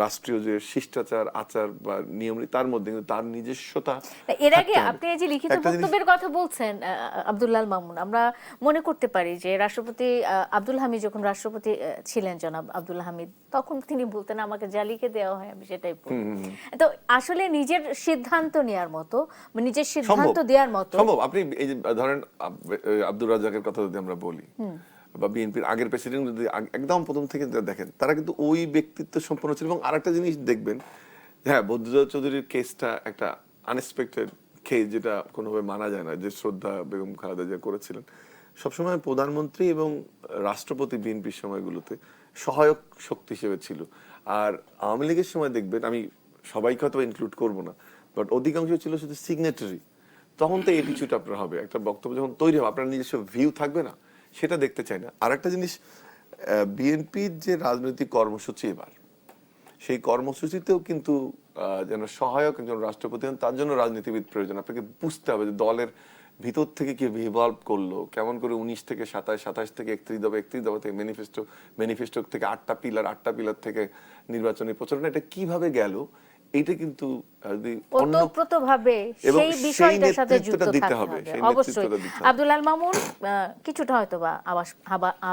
রাষ্ট্রীয় যে শিষ্টাচার আচার বা নিয়ম তার মধ্যে, কিন্তু তার নিজস্বতা। এর আগে আপনি এই যে লিখিত বক্তব্যের কথা বলছেন আব্দুল্লাহ মামুন, আমরা মনে করতে পারি যে রাষ্ট্রপতি আব্দুল হামিদ যখন রাষ্ট্রপতি ছিলেন, জনাব আব্দুল হামিদ, তখন তিনি বলতেন আমাকে যা লিখে দেওয়া হয় আমি সেটাই পড়ি। তো আসলে নিজের সিদ্ধান্ত নেওয়ার মতো, নিজের সিদ্ধান্ত দেওয়ার মতো সম্ভব। আপনি এই যে ধরেন আব্দুর রাজ্জাকের কথা যদি আমরা বলি, বা বিএনপির আগের প্রেসিডেন্ট যদি একদম প্রথম থেকে দেখেন, তারা কিন্তু ওই ব্যক্তিত্ব সম্পন্ন ছিল। এবং আরেকটা জিনিস দেখবেন, হ্যাঁ বদরুদ্দোজা চৌধুরীর কেসটা একটা আনএক্সপেক্টেড কেস, যেটা কোনোভাবে মানা যায় না, যে শ্রদ্ধা বেগম খালেদা জিয়া করেছিলেন। সবসময় প্রধানমন্ত্রী এবং রাষ্ট্রপতি বিএনপির সময়গুলোতে সহায়ক শক্তি হিসেবে ছিল। আর আওয়ামী লীগের সময় দেখবেন, আমি সবাইকে হয়তো ইনক্লুড করবো না, বাট অধিকাংশ ছিল শুধু সিগনেটারি। তখন তো এটিচিউড আপনার হবে, একটা বক্তব্য যখন তৈরি হবে আপনার নিজস্ব ভিউ থাকবে না, সেটা দেখতে চাই না। আর একটা জিনিস, বিএনপির যে রাজনৈতিক কর্মসূচি এবার, সেই কর্মসূচিতেও কিন্তু যেন সহায়ক একজন রাষ্ট্রপতি হন, তার জন্য রাজনীতিবিদ প্রয়োজন। আপনাকে বুঝতে হবে যে দলের ভিতর থেকে কি ইভলভ করলো, কেমন করে 19 থেকে 27, 27 থেকে 31 দফা, 31 দফা থেকে ম্যানিফেস্টো থেকে 8টা পিলার থেকে নির্বাচনী প্রচারণা, এটা কিভাবে গেল, এইটা কিন্তু ওতপ্রোতভাবে সেই বিষয়টার সাথে যুক্ত থাকতে হবে অবশ্যই। আব্দুল আল মামুন, কিছুটা হয়তোবা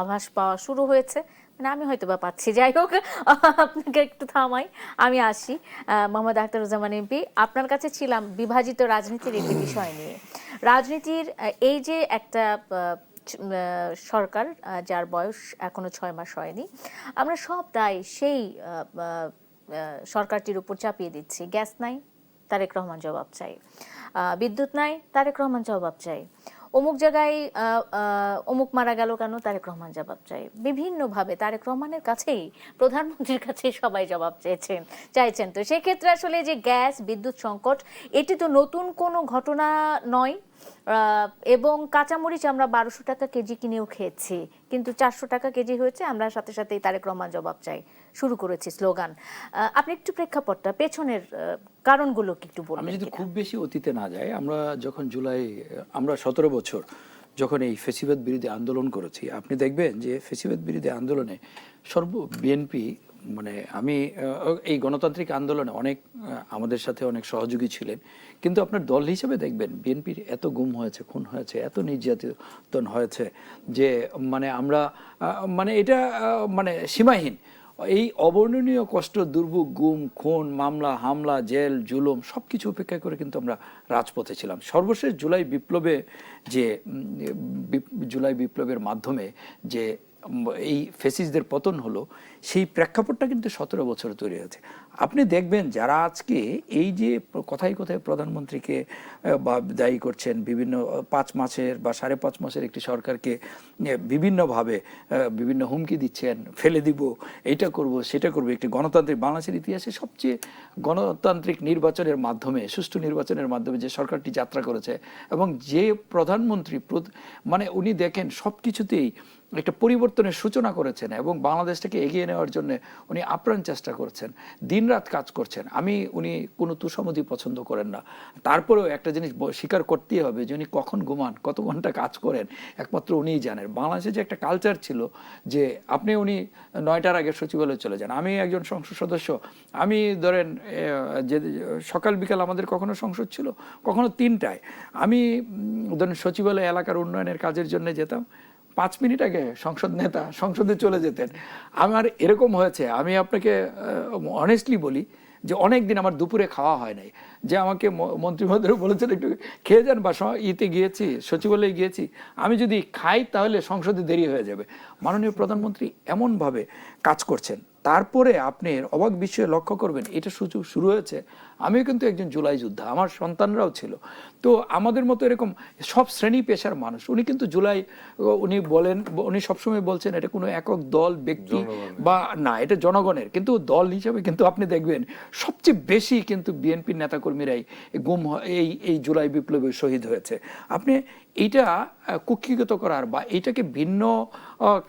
আভাস পাওয়া শুরু হয়েছে, মানে আমি হয়তোবা পাচ্ছি। যাই হোক, আপনাকে একটু থামাই, আমি আসি। মোহাম্মদ আখতারুজ্জামান এমপি, আপনার কাছে ছিলাম বিভাজিত রাজনীতির একটি বিষয় নিয়ে। রাজনীতির এই যে একটা সরকার যার বয়স এখনো 6 মাস হয়নি, আমরা সব দায় সেই সরকারটির উপর চাপিয়ে দিচ্ছি। গ্যাস নাই, তারেক রহমান জবাব চাই। বিদ্যুৎ নাই, তারেক রহমান জবাব চাই। অমুক জায়গায় অমুক মারা গেল কেন, তারেক রহমান জবাব চাই। বিভিন্নভাবে তারেক রহমানের কাছেই, প্রধানমন্ত্রীর কাছেই সবাই জবাব চাইছেন। তো সেক্ষেত্রে আসলে যে গ্যাস বিদ্যুৎ সংকট, এটি তো নতুন কোনো ঘটনা নয়। এবং কাঁচামরিচ আমরা 1200 টাকা কেজি কিনেও খেয়েছি, কিন্তু 400 টাকা কেজি হয়েছে, আমরা সাথে সাথেই তারেক রহমান জবাব চাই শুরু করেছি স্লোগান। আপনি একটু প্রেক্ষাপটটা, পেছনের কারণগুলো কি একটু বলবেন? আমি যদি খুব বেশি অতীতে না যাই, আমরা যখন আমরা 17 বছর যখন এই ফেসিবাদ বিরোধী আন্দোলন করেছি, আপনি দেখবেন যে ফেসিবাদ বিরোধী আন্দোলনে বিএনপি, মানে আমি এই গণতান্ত্রিক আন্দোলনে অনেক আমাদের সাথে অনেক সহযোগী ছিলেন, কিন্তু আপনার দল হিসেবে দেখবেন বিএনপির এত গুম হয়েছে, খুন হয়েছে, এত নির্যাতন হয়েছে যে মানে আমরা মানে এটা মানে সীমাহীন। এই অবর্ণনীয় কষ্ট, দুর্ভোগ, গুম, খুন, মামলা, হামলা, জেল, জুলুম সবকিছু উপেক্ষা করে কিন্তু আমরা রাজপথে ছিলাম। সর্বশেষ জুলাই বিপ্লবের মাধ্যমে যে এই ফ্যাসিস্টদের পতন হলো, সেই প্রেক্ষাপটটা কিন্তু 17 বছর তৈরি হয়েছে। আপনি দেখবেন যারা আজকে এই যে কথায় কথায় প্রধানমন্ত্রীকে দায়ী করছেন, বিভিন্ন 5 মাসের বা 5.5 মাসের একটি সরকারকে বিভিন্নভাবে বিভিন্ন হুমকি দিচ্ছেন, ফেলে দিব, এইটা করব, সেটা করব। একটি গণতান্ত্রিক বাংলাদেশের ইতিহাসে সবচেয়ে গণতান্ত্রিক নির্বাচনের মাধ্যমে, সুষ্ঠু নির্বাচনের মাধ্যমে যে সরকারটি যাত্রা করেছে, এবং যে প্রধানমন্ত্রী মানে উনি দেখেন সব কিছুতেই একটা পরিবর্তনের সূচনা করেছেন এবং বাংলাদেশটাকে এগিয়ে নেওয়ার জন্য উনি আপ্রাণ চেষ্টা করছেন, দিনরাত কাজ করছেন। উনি কোনো তুষামদি পছন্দ করেন না, তারপরেও একটা জিনিস স্বীকার করতেই হবে যে উনি কখন ঘুমান, কত ঘন্টা কাজ করেন, একমাত্র উনিই জানেন। বাংলাদেশে যে একটা কালচার ছিল যে উনি 9টার আগে সচিবালয়ে চলে যান। আমি একজন সংসদ সদস্য, আমি ধরেন যে সকাল বিকাল আমাদের কখনো সংসদ ছিল, কখনো 3টায়। আমি ধরেন সচিবালয় এলাকার উন্নয়নের কাজের জন্য যেতাম, 5 মিনিট আগে সংসদ নেতা সংসদে চলে যেতেন। আমার এরকম হয়েছে, আমি আপনাকে অনেস্টলি বলি যে অনেক দিন আমার দুপুরে খাওয়া হয় নাই, যে আমাকে মন্ত্রী মহোদয় বলেছেন একটু খেয়ে যান, বা গিয়েছি, সচিবালয়ে গিয়েছি, আমি যদি খাই তাহলে সংসদে দেরি হয়ে যাবে। মাননীয় প্রধানমন্ত্রী এমনভাবে কাজ করছেন। তারপরে আপনি অবাক বিষয়ে লক্ষ্য করবেন, এটা শুরু হয়েছে, আমিও কিন্তু একজন জুলাই যোদ্ধা, আমার সন্তানরাও ছিল। তো আমাদের মতো এরকম সব শ্রেণী পেশার মানুষ, উনি কিন্তু উনি সবসময় বলছেন এটা কোনো একক দল, ব্যক্তি বা না, এটা জনগণের। কিন্তু দল হিসাবে কিন্তু আপনি দেখবেন সবচেয়ে বেশি কিন্তু বিএনপির নেতাকর্মীরাই এই জুলাই বিপ্লবে শহীদ হয়েছে। আপনি এইটা কুক্ষিগত করার বা এইটাকে ভিন্ন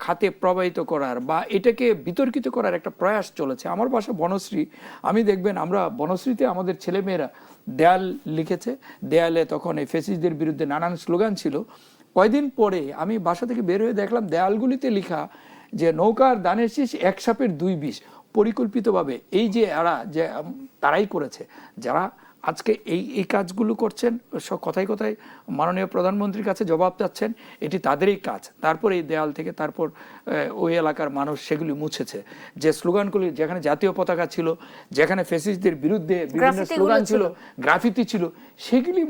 খাতে প্রবাহিত করার বা এটাকে বিতর্কিত করার একটা প্রয়াস চলেছে। আমার বাসা বনশ্রী, আমি দেখবেন আমরা বনশ্রীতে আমাদের ছেলেমেয়েরা দেয়াল লিখেছে, দেয়ালে তখন এই ফ্যাসিস্টদের বিরুদ্ধে নানান স্লোগান ছিল। কয়দিন পরে আমি বাসা থেকে বের হয়ে দেখলাম দেয়ালগুলিতে লেখা যে নৌকার দানের শীষ 1 সাপের 2 বিষ। পরিকল্পিতভাবে এই যে তারাই করেছে, যারা আজকে এই কাজগুলো করছেন, কথায় কথায় মাননীয় প্রধানমন্ত্রীর কাছে জবাব চাচ্ছেন, এটি তাদেরই কাজ। তারপর এই দেয়াল থেকে তারপর ওই এলাকার মানুষ সেগুলি মুছেছে। যে স্লোগানগুলি, যেখানে জাতীয় পতাকা ছিল, যেখানে ফ্যাসিস্টদের বিরুদ্ধে বিভিন্ন স্লোগান ছিল, গ্রাফিতি ছিল, সেগুলি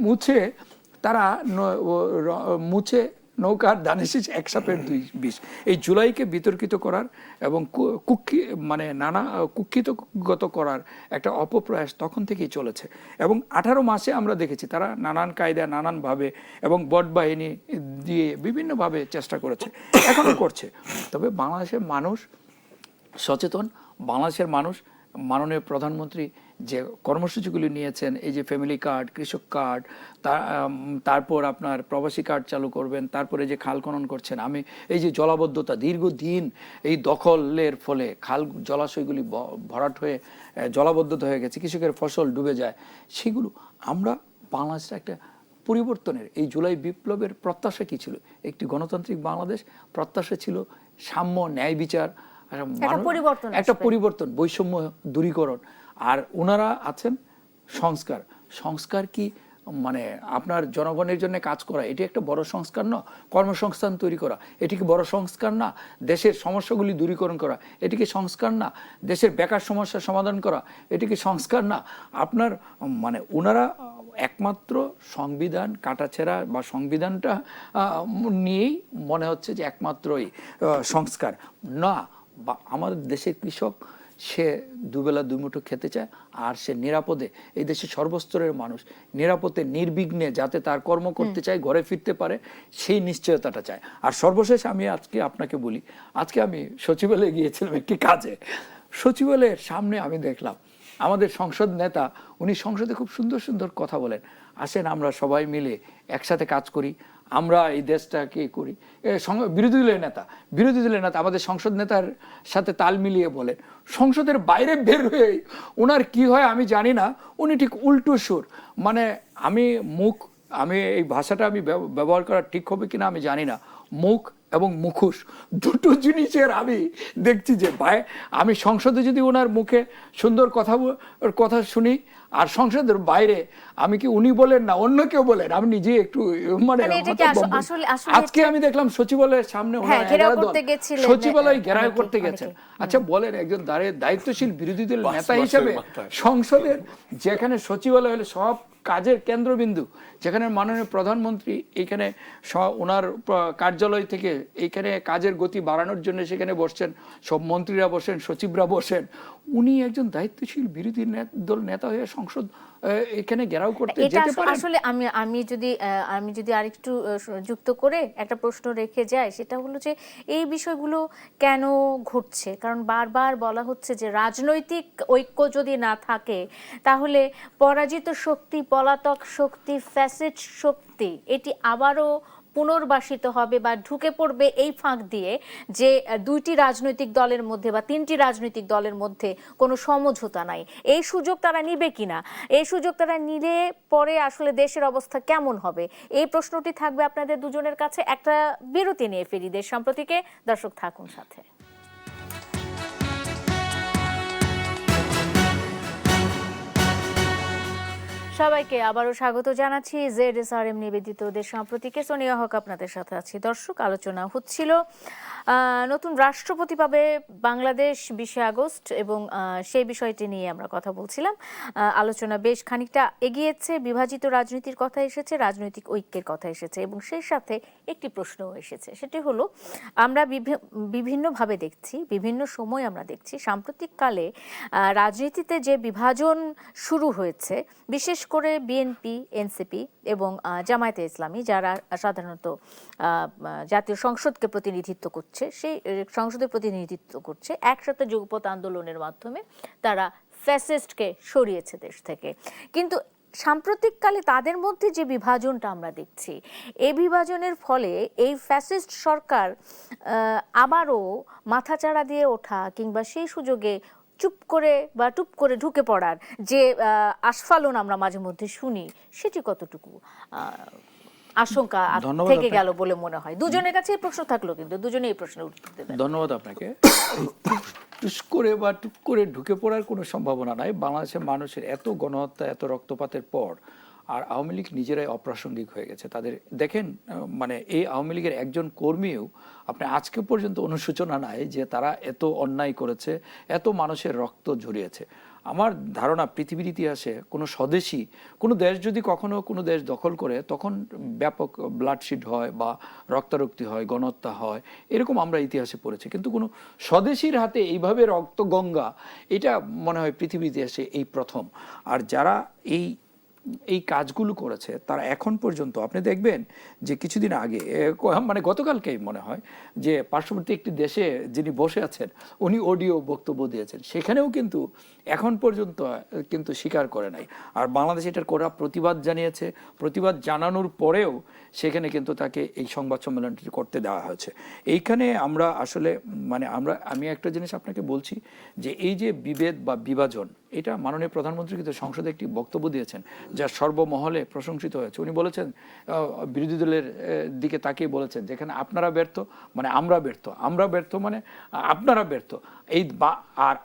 মুছে নৌকার দানের শীষ 1 সাপের 2 বিষ। এই জুলাইকে বিতর্কিত করার এবং নানা কুক্ষিতগত করার একটা অপপ্রয়াস তখন থেকেই চলেছে। এবং 18 মাসে আমরা দেখেছি তারা নানান কায়দা, নানানভাবে এবং বট বাহিনী দিয়ে বিভিন্নভাবে চেষ্টা করেছে, এখনো করছে। তবে বাংলাদেশের মানুষ সচেতন, বাংলাদেশের মানুষ মাননীয় প্রধানমন্ত্রী যে কর্মসূচিগুলি নিয়েছেন, এই যে ফ্যামিলি কার্ড, কৃষক কার্ড, তারপর আপনার প্রবাসী কার্ড চালু করবেন, তারপরে যে খাল খনন করছেন, এই যে জলাবদ্ধতা, দীর্ঘদিন এই দখলের ফলে খাল জলাশয়গুলি ভরাট হয়ে জলাবদ্ধতা হয়ে গেছে, কৃষকের ফসল ডুবে যায়, সেগুলো আমরা বাংলাদেশের একটা পরিবর্তনের, এই জুলাই বিপ্লবের প্রত্যাশা কি ছিল? একটি গণতান্ত্রিক বাংলাদেশ, প্রত্যাশা ছিল সাম্য, ন্যায় বিচার, একটা পরিবর্তন, বৈষম্য দূরীকরণ। আর ওনারা আছেন সংস্কার কি আপনার জনগণের জন্য কাজ করা, এটি একটা বড় সংস্কার না? কর্মসংস্থান তৈরি করা, এটি কি বড় সংস্কার না? দেশের সমস্যাগুলি দূরীকরণ করা, এটি কি সংস্কার না? দেশের বেকার সমস্যার সমাধান করা, এটি কি সংস্কার না? আপনার ওনারা একমাত্র সংবিধান কাটাছেঁড়া বা সংবিধানটা নিয়েই মনে হচ্ছে যে একমাত্রই সংস্কার না। বা আমাদের দেশের কৃষক সে দুবেলা দুমুঠো খেতে চায়, আর সে নিরাপদে, এই দেশের সর্বস্তরের মানুষ নিরাপদে নির্বিঘ্নে যাতে তার কর্ম করতে চায়, ঘরে ফিরতে পারে, সেই নিশ্চয়তাটা চায়। আর সর্বশেষ আমি আজকে আপনাকে বলি, আজকে আমি সচিবালয়ে গিয়েছিলাম একটি কাজে। সচিবালয়ের সামনে আমি দেখলাম আমাদের সংসদ নেতা, উনি সংসদে খুব সুন্দর সুন্দর কথা বলেন, আসেন আমরা সবাই মিলে একসাথে কাজ করি, আমরা এই দেশটাকে করি। বিরোধী দলের নেতা আমাদের সংসদ নেতার সাথে তাল মিলিয়ে বলেন। সংসদের বাইরে বের হয়ে ওনার কি হয় আমি জানি না, উনি ঠিক উল্টো সুর, মানে আমি এই ভাষাটা আমি ব্যবহার করা ঠিক হবে কিনা আমি জানি না, মুখ এবং মুখোশ দুটো জিনিসের আমি দেখছি যে আমি সংসদে যদি ওনার মুখে সুন্দর কথা শুনি, আর সংসদের বাইরে আমি কি উনি বলেন না অন্য কেউ বলেন, আমি নিজে একটু মানে আজকে আমি দেখলাম সচিবালয়ের সামনে সচিবালয় ঘেরাও করতে গেছেন। আচ্ছা বলেন, একজন দায়িত্বশীল বিরোধী দলের নেতা হিসেবে সংসদের যেখানে সচিবালয় হলে সব কাজের কেন্দ্রবিন্দু, যেখানে মাননীয় প্রধানমন্ত্রী এখানে ওনার কার্যালয় থেকে এখানে কাজের গতি বাড়ানোর জন্য সেখানে বসছেন, সব মন্ত্রীরা বসেন, সচিবরা বসেন, উনি একজন দায়িত্বশীল বিরোধী দল নেতা হয়ে সংসদ এখানে ঘেরাও করতে যেতে পারেন। আসলে আমি যদি আরেকটু যুক্ত করে একটা প্রশ্ন রেখে যাই, সেটা হলো যে এই বিষয়গুলো কেন ঘটছে? কারণ বারবার বলা হচ্ছে যে রাজনৈতিক ঐক্য যদি না থাকে তাহলে পরাজিত শক্তি, পলাতক শক্তি, ফ্যাসিস্ট শক্তি এটি আবারও পুনর্বাসিত হবে বা ঢুকে পড়বে এই ফাঁক দিয়ে যে দুইটি রাজনৈতিক দলের মধ্যে বা তিনটি রাজনৈতিক দলের মধ্যে কোনো সমঝোতা নাই। এই সুযোগ তারা নিবে কিনা, এই সুযোগ তারা নিলে পরে আসলে দেশের অবস্থা কেমন হবে, এই প্রশ্নটি থাকবে আপনাদের দুজনের কাছে। একটা বিরতি নিয়ে ফিরি দেশ সম্প্রতিকে। দর্শক থাকুন সাথে। সবাইকে আবারও স্বাগত জানাচ্ছি ZSRM নিবেদিত দেশ সম্প্রতিকে। সোনিয়া হক আপনাদের সাথে আছি। দর্শক, আলোচনা হচ্ছিল নতুন রাষ্ট্রপতি পাবে বাংলাদেশ 20 আগস্ট এবং সেই বিষয়টি নিয়ে আমরা কথা বলছিলাম। আলোচনা বেশ খানিকটা এগিয়েছে, বিভাজিত রাজনীতির কথা এসেছে, রাজনৈতিক ঐক্যের কথা এসেছে এবং সেই সাথে একটি প্রশ্নও এসেছে, সেটি হলো আমরা বিভিন্নভাবে দেখছি, বিভিন্ন সময় আমরা দেখছি সাম্প্রতিককালে রাজনীতিতে যে বিভাজন শুরু হয়েছে, বিশেষ করে বিএনপি, এনসিপি এবং জামায়াতে ইসলামী, যারা সাধারণত জাতীয় সংসদকে প্রতিনিধিত্ব করছে, সেই সংসদের প্রতিনিধিত্ব করছে, একসাথে যুগপৎ আন্দোলনের মাধ্যমে তারা ফ্যাসিস্টকে সরিয়েছে দেশ থেকে। কিন্তু সাম্প্রতিককালে তাদের মধ্যে যে বিভাজনটা আমরা দেখছি, এই বিভাজনের ফলে এই ফ্যাসিস্ট সরকার আবারও মাথাচাড়া দিয়ে ওঠা কিংবা সেই সুযোগে চুপ করে ঢুকে পড়ার যে আস্ফালন আমরা মাঝে মধ্যে শুনি, সেটি কতটুকু আশঙ্কা থেকে গেল বলে মনে হয়? দুজনের কাছে এই প্রশ্ন থাকলো, কিন্তু দুজনে এই প্রশ্নের উত্তর দেবেন। ধন্যবাদ আপনাকে। টুক করে ঢুকে পড়ার কোনো সম্ভাবনা নাই। বাংলাদেশের মানুষের এত গণহত্যা, এত রক্তপাতের পর আর আওয়ামী লীগ নিজেরাই অপ্রাসঙ্গিক হয়ে গেছে। তাদের দেখেন, মানে এই আওয়ামী লীগের একজন কর্মীও আপনি আজকে পর্যন্ত অনুশোচনা নাই যে তারা এত অন্যায় করেছে, এত মানুষের রক্ত ঝরিয়েছে। আমার ধারণা পৃথিবীর ইতিহাসে কোনো স্বদেশী কোনো দেশ যদি কখনো কোনো দেশ দখল করে, তখন ব্যাপক ব্লাডশিট হয় বা রক্তারক্তি হয়, গণহত্যা হয়, এরকম আমরা ইতিহাসে পড়েছি। কিন্তু কোনো স্বদেশীর হাতে এইভাবে রক্ত গঙ্গা, এটা মনে হয় পৃথিবীর ইতিহাসে এই প্রথম। আর যারা এই কাজগুলো করেছে তারা এখন পর্যন্ত, আপনি দেখবেন যে কিছুদিন আগে, মানে গতকালকেই মনে হয়, যে পার্শ্ববর্তী একটি দেশে যিনি বসে আছেন উনি অডিও বক্তব্য দিয়েছেন, সেখানেও কিন্তু এখন পর্যন্ত কিন্তু স্বীকার করে নাই। আর বাংলাদেশ এটার কড়া প্রতিবাদ জানিয়েছে। প্রতিবাদ জানানোর পরেও সেখানে কিন্তু তাকে এই সংবাদ সম্মেলনটি করতে দেওয়া হয়েছে। এইখানে আমরা আসলে আমি একটা জিনিস আপনাকে বলছি যে এই যে বিভেদ বা বিভাজন, এটা মাননীয় প্রধানমন্ত্রী কিন্তু সংসদে একটি বক্তব্য দিয়েছেন যা সর্বমহলে প্রশংসিত হয়েছে। উনি বলেছেন, বিরোধী দলের দিকে তাকিয়ে বলেছেন, যেখানে আপনারা ব্যর্থ মানে আমরা ব্যর্থ, আমরা ব্যর্থ মানে আপনারা ব্যর্থ, আর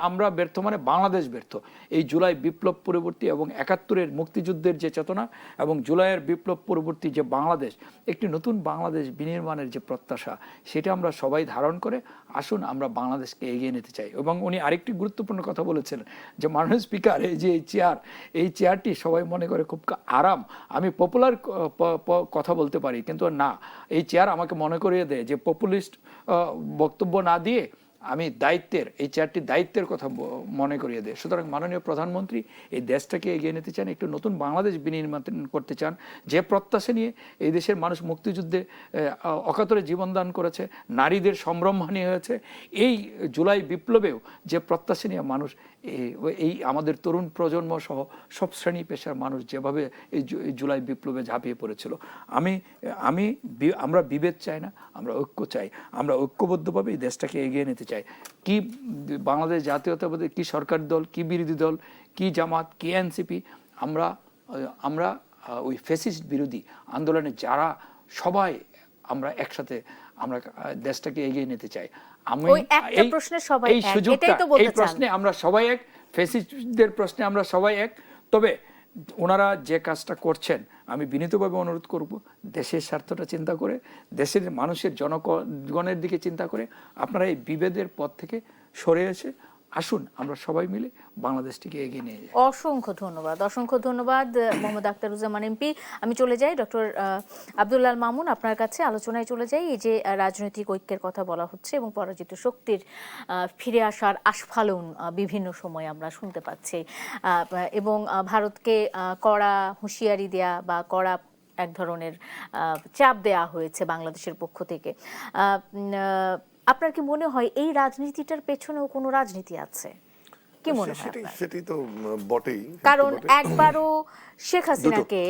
আমরা ব্যর্থ মানে বাংলাদেশ ব্যর্থ। এই জুলাই বিপ্লব পরবর্তী এবং ৭১-এর মুক্তিযুদ্ধের যে চেতনা এবং জুলাইয়ের বিপ্লব পরবর্তী যে বাংলাদেশ, একটি নতুন বাংলাদেশ বিনির্মাণের যে প্রত্যাশা, সেটা আমরা সবাই ধারণ করে আসুন আমরা বাংলাদেশকে এগিয়ে নিতে চাই। এবং উনি আরেকটি গুরুত্বপূর্ণ কথা বলেছেন যে মাননীয় স্পিকার, এই যে এই চেয়ারটি সবাই মনে করে খুব আরাম, আমি পপুলার কথা বলতে পারি, কিন্তু না, এই চেয়ার আমাকে মনে করিয়ে দেয় যে পপুলিস্ট বক্তব্য না দিয়ে আমি দায়িত্বের, এই 4টি দায়িত্বের কথা মনে করিয়ে দেয়। সুতরাং মাননীয় প্রধানমন্ত্রী এই দেশটাকে এগিয়ে নিতে চান, একটু নতুন বাংলাদেশ বিনির্মাণ করতে চান, যে প্রত্যাশা নিয়ে এই দেশের মানুষ মুক্তিযুদ্ধে অকাতরে জীবনদান করেছে, নারীদের সম্ভ্রমহানি হয়েছে, এই জুলাই বিপ্লবেও যে প্রত্যাশা নিয়ে মানুষ এই আমাদের তরুণ প্রজন্ম সহ সব শ্রেণী পেশার মানুষ যেভাবে এই জুলাই বিপ্লবে ঝাঁপিয়ে পড়েছিল, আমরা বিভেদ চাই না, আমরা ঐক্য চাই। আমরা ঐক্যবদ্ধভাবে এই দেশটাকে এগিয়ে নিতে চাই। কি বাংলাদেশ জাতীয়তাবাদী, কি সরকার দল, কি বিরোধী দল, কি জামাত, কি এনসিপি, আমরা ওই ফ্যাসিস্ট বিরোধী আন্দোলনে যারা সবাই আমরা একসাথে আমরা দেশটাকে এগিয়ে নিতে চাই। আমি ওই একটা প্রশ্নে সবাই এই এক, সুযোগটা, এটাই তো বলতে এই চান। প্রশ্নে আমরা সবাই এক, ফ্যাসিস্টদের প্রশ্নে আমরা সবাই এক। তবে ওনারা যে কাজটা করছেন, আমি বিনীতভাবে অনুরোধ করব, দেশের স্বার্থটা চিন্তা করে, দেশের মানুষের জনগণের দিকে চিন্তা করে আপনারা এই বিভেদের পথ থেকে সরে এসে আসুন, আমরা সবাই মিলে বাংলাদেশটিকে এগিয়ে নিয়ে যাই। অসংখ্য ধন্যবাদ, অসংখ্য ধন্যবাদ মোহাম্মদ আখতারুজ্জামান এমপি। আমি চলে যাই ডক্টর আব্দুল আল মামুন, আপনার কাছে আলোচনায় চলে যাই। এই যে রাজনৈতিক ঐক্যের কথা বলা হচ্ছে এবং পরাজিত শক্তির ফিরে আসার আস্ফালন বিভিন্ন সময় আমরা শুনতে পাচ্ছি, এবং ভারতকে কড়া হুঁশিয়ারি দেয়া বা কড়া এক ধরনের চাপ দেয়া হয়েছে বাংলাদেশের পক্ষ থেকে। আপনার কি মনে হয় এই রাজনীতিটার পেছনেও কোনো রাজনীতি আছে? কি মনে হয় আপনার? সেটাই তো বটেই, কারণ একবারও শেখ হাসিনাকে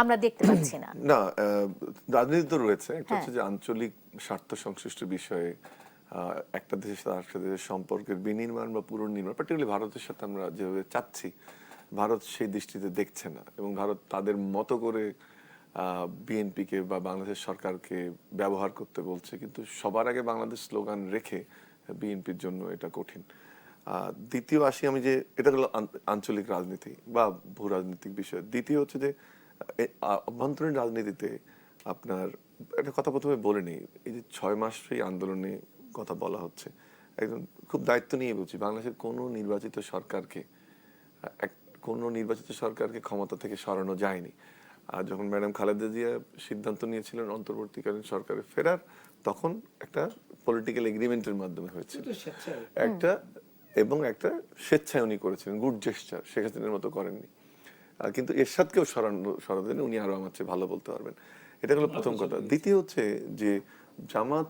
আমরা দেখতে পাচ্ছি না। না, রাজনীতি তো রয়েছে। একটা হচ্ছে যে আঞ্চলিক স্বার্থ সংশ্লিষ্ট বিষয়ে একটা দেশের সাথে আরেকটা দেশের সম্পর্কের বিনির্মাণ বা পুনর্নির্মাণ, পার্টিকুলারলি ভারতের সাথে আমরা যেভাবে চাচ্ছি, ভারত সেই দৃষ্টিতে দেখছে না এবং ভারত তাদের মতো করে বিএনপিকে বা বাংলাদেশ সরকারকে ব্যবহার করতে বলছে। কিন্তু সবার আগে বাংলাদেশ স্লোগান রেখে বিএনপির জন্য এটা কঠিন। দ্বিতীয় আসি আমি, যে এটা হলো আঞ্চলিক রাজনীতি বা ভূ রাজনৈতিক বিষয়। দ্বিতীয় হচ্ছে যে অভ্যন্তরীণ রাজনীতিতে আপনার একটা কথা প্রথমে বলে নেই, এই যে 6 মাস এই আন্দোলনে কথা বলা হচ্ছে, একদম খুব দায়িত্ব নিয়ে বলছি, বাংলাদেশের কোনো নির্বাচিত সরকারকে ক্ষমতা থেকে সরানো যায়নি। আর যখন ম্যাডাম খালেদা জিয়া সিদ্ধান্ত নিয়েছিলেন অন্তর্বর্তীকালীন সরকারে ফেরার, তখন একটা পলিটিক্যাল এগ্রিমেন্টের মাধ্যমে হয়েছিল এবং একটা স্বেচ্ছায় উনি করেছিলেন, গুড জেস্টার, শেখ হাসিনার মতো করেননি। কিন্তু এরশাদকেও সরাতেন উনি, আরো আমার চেয়ে ভালো বলতে পারবেন। এটা হলো প্রথম কথা। দ্বিতীয় হচ্ছে যে জামাত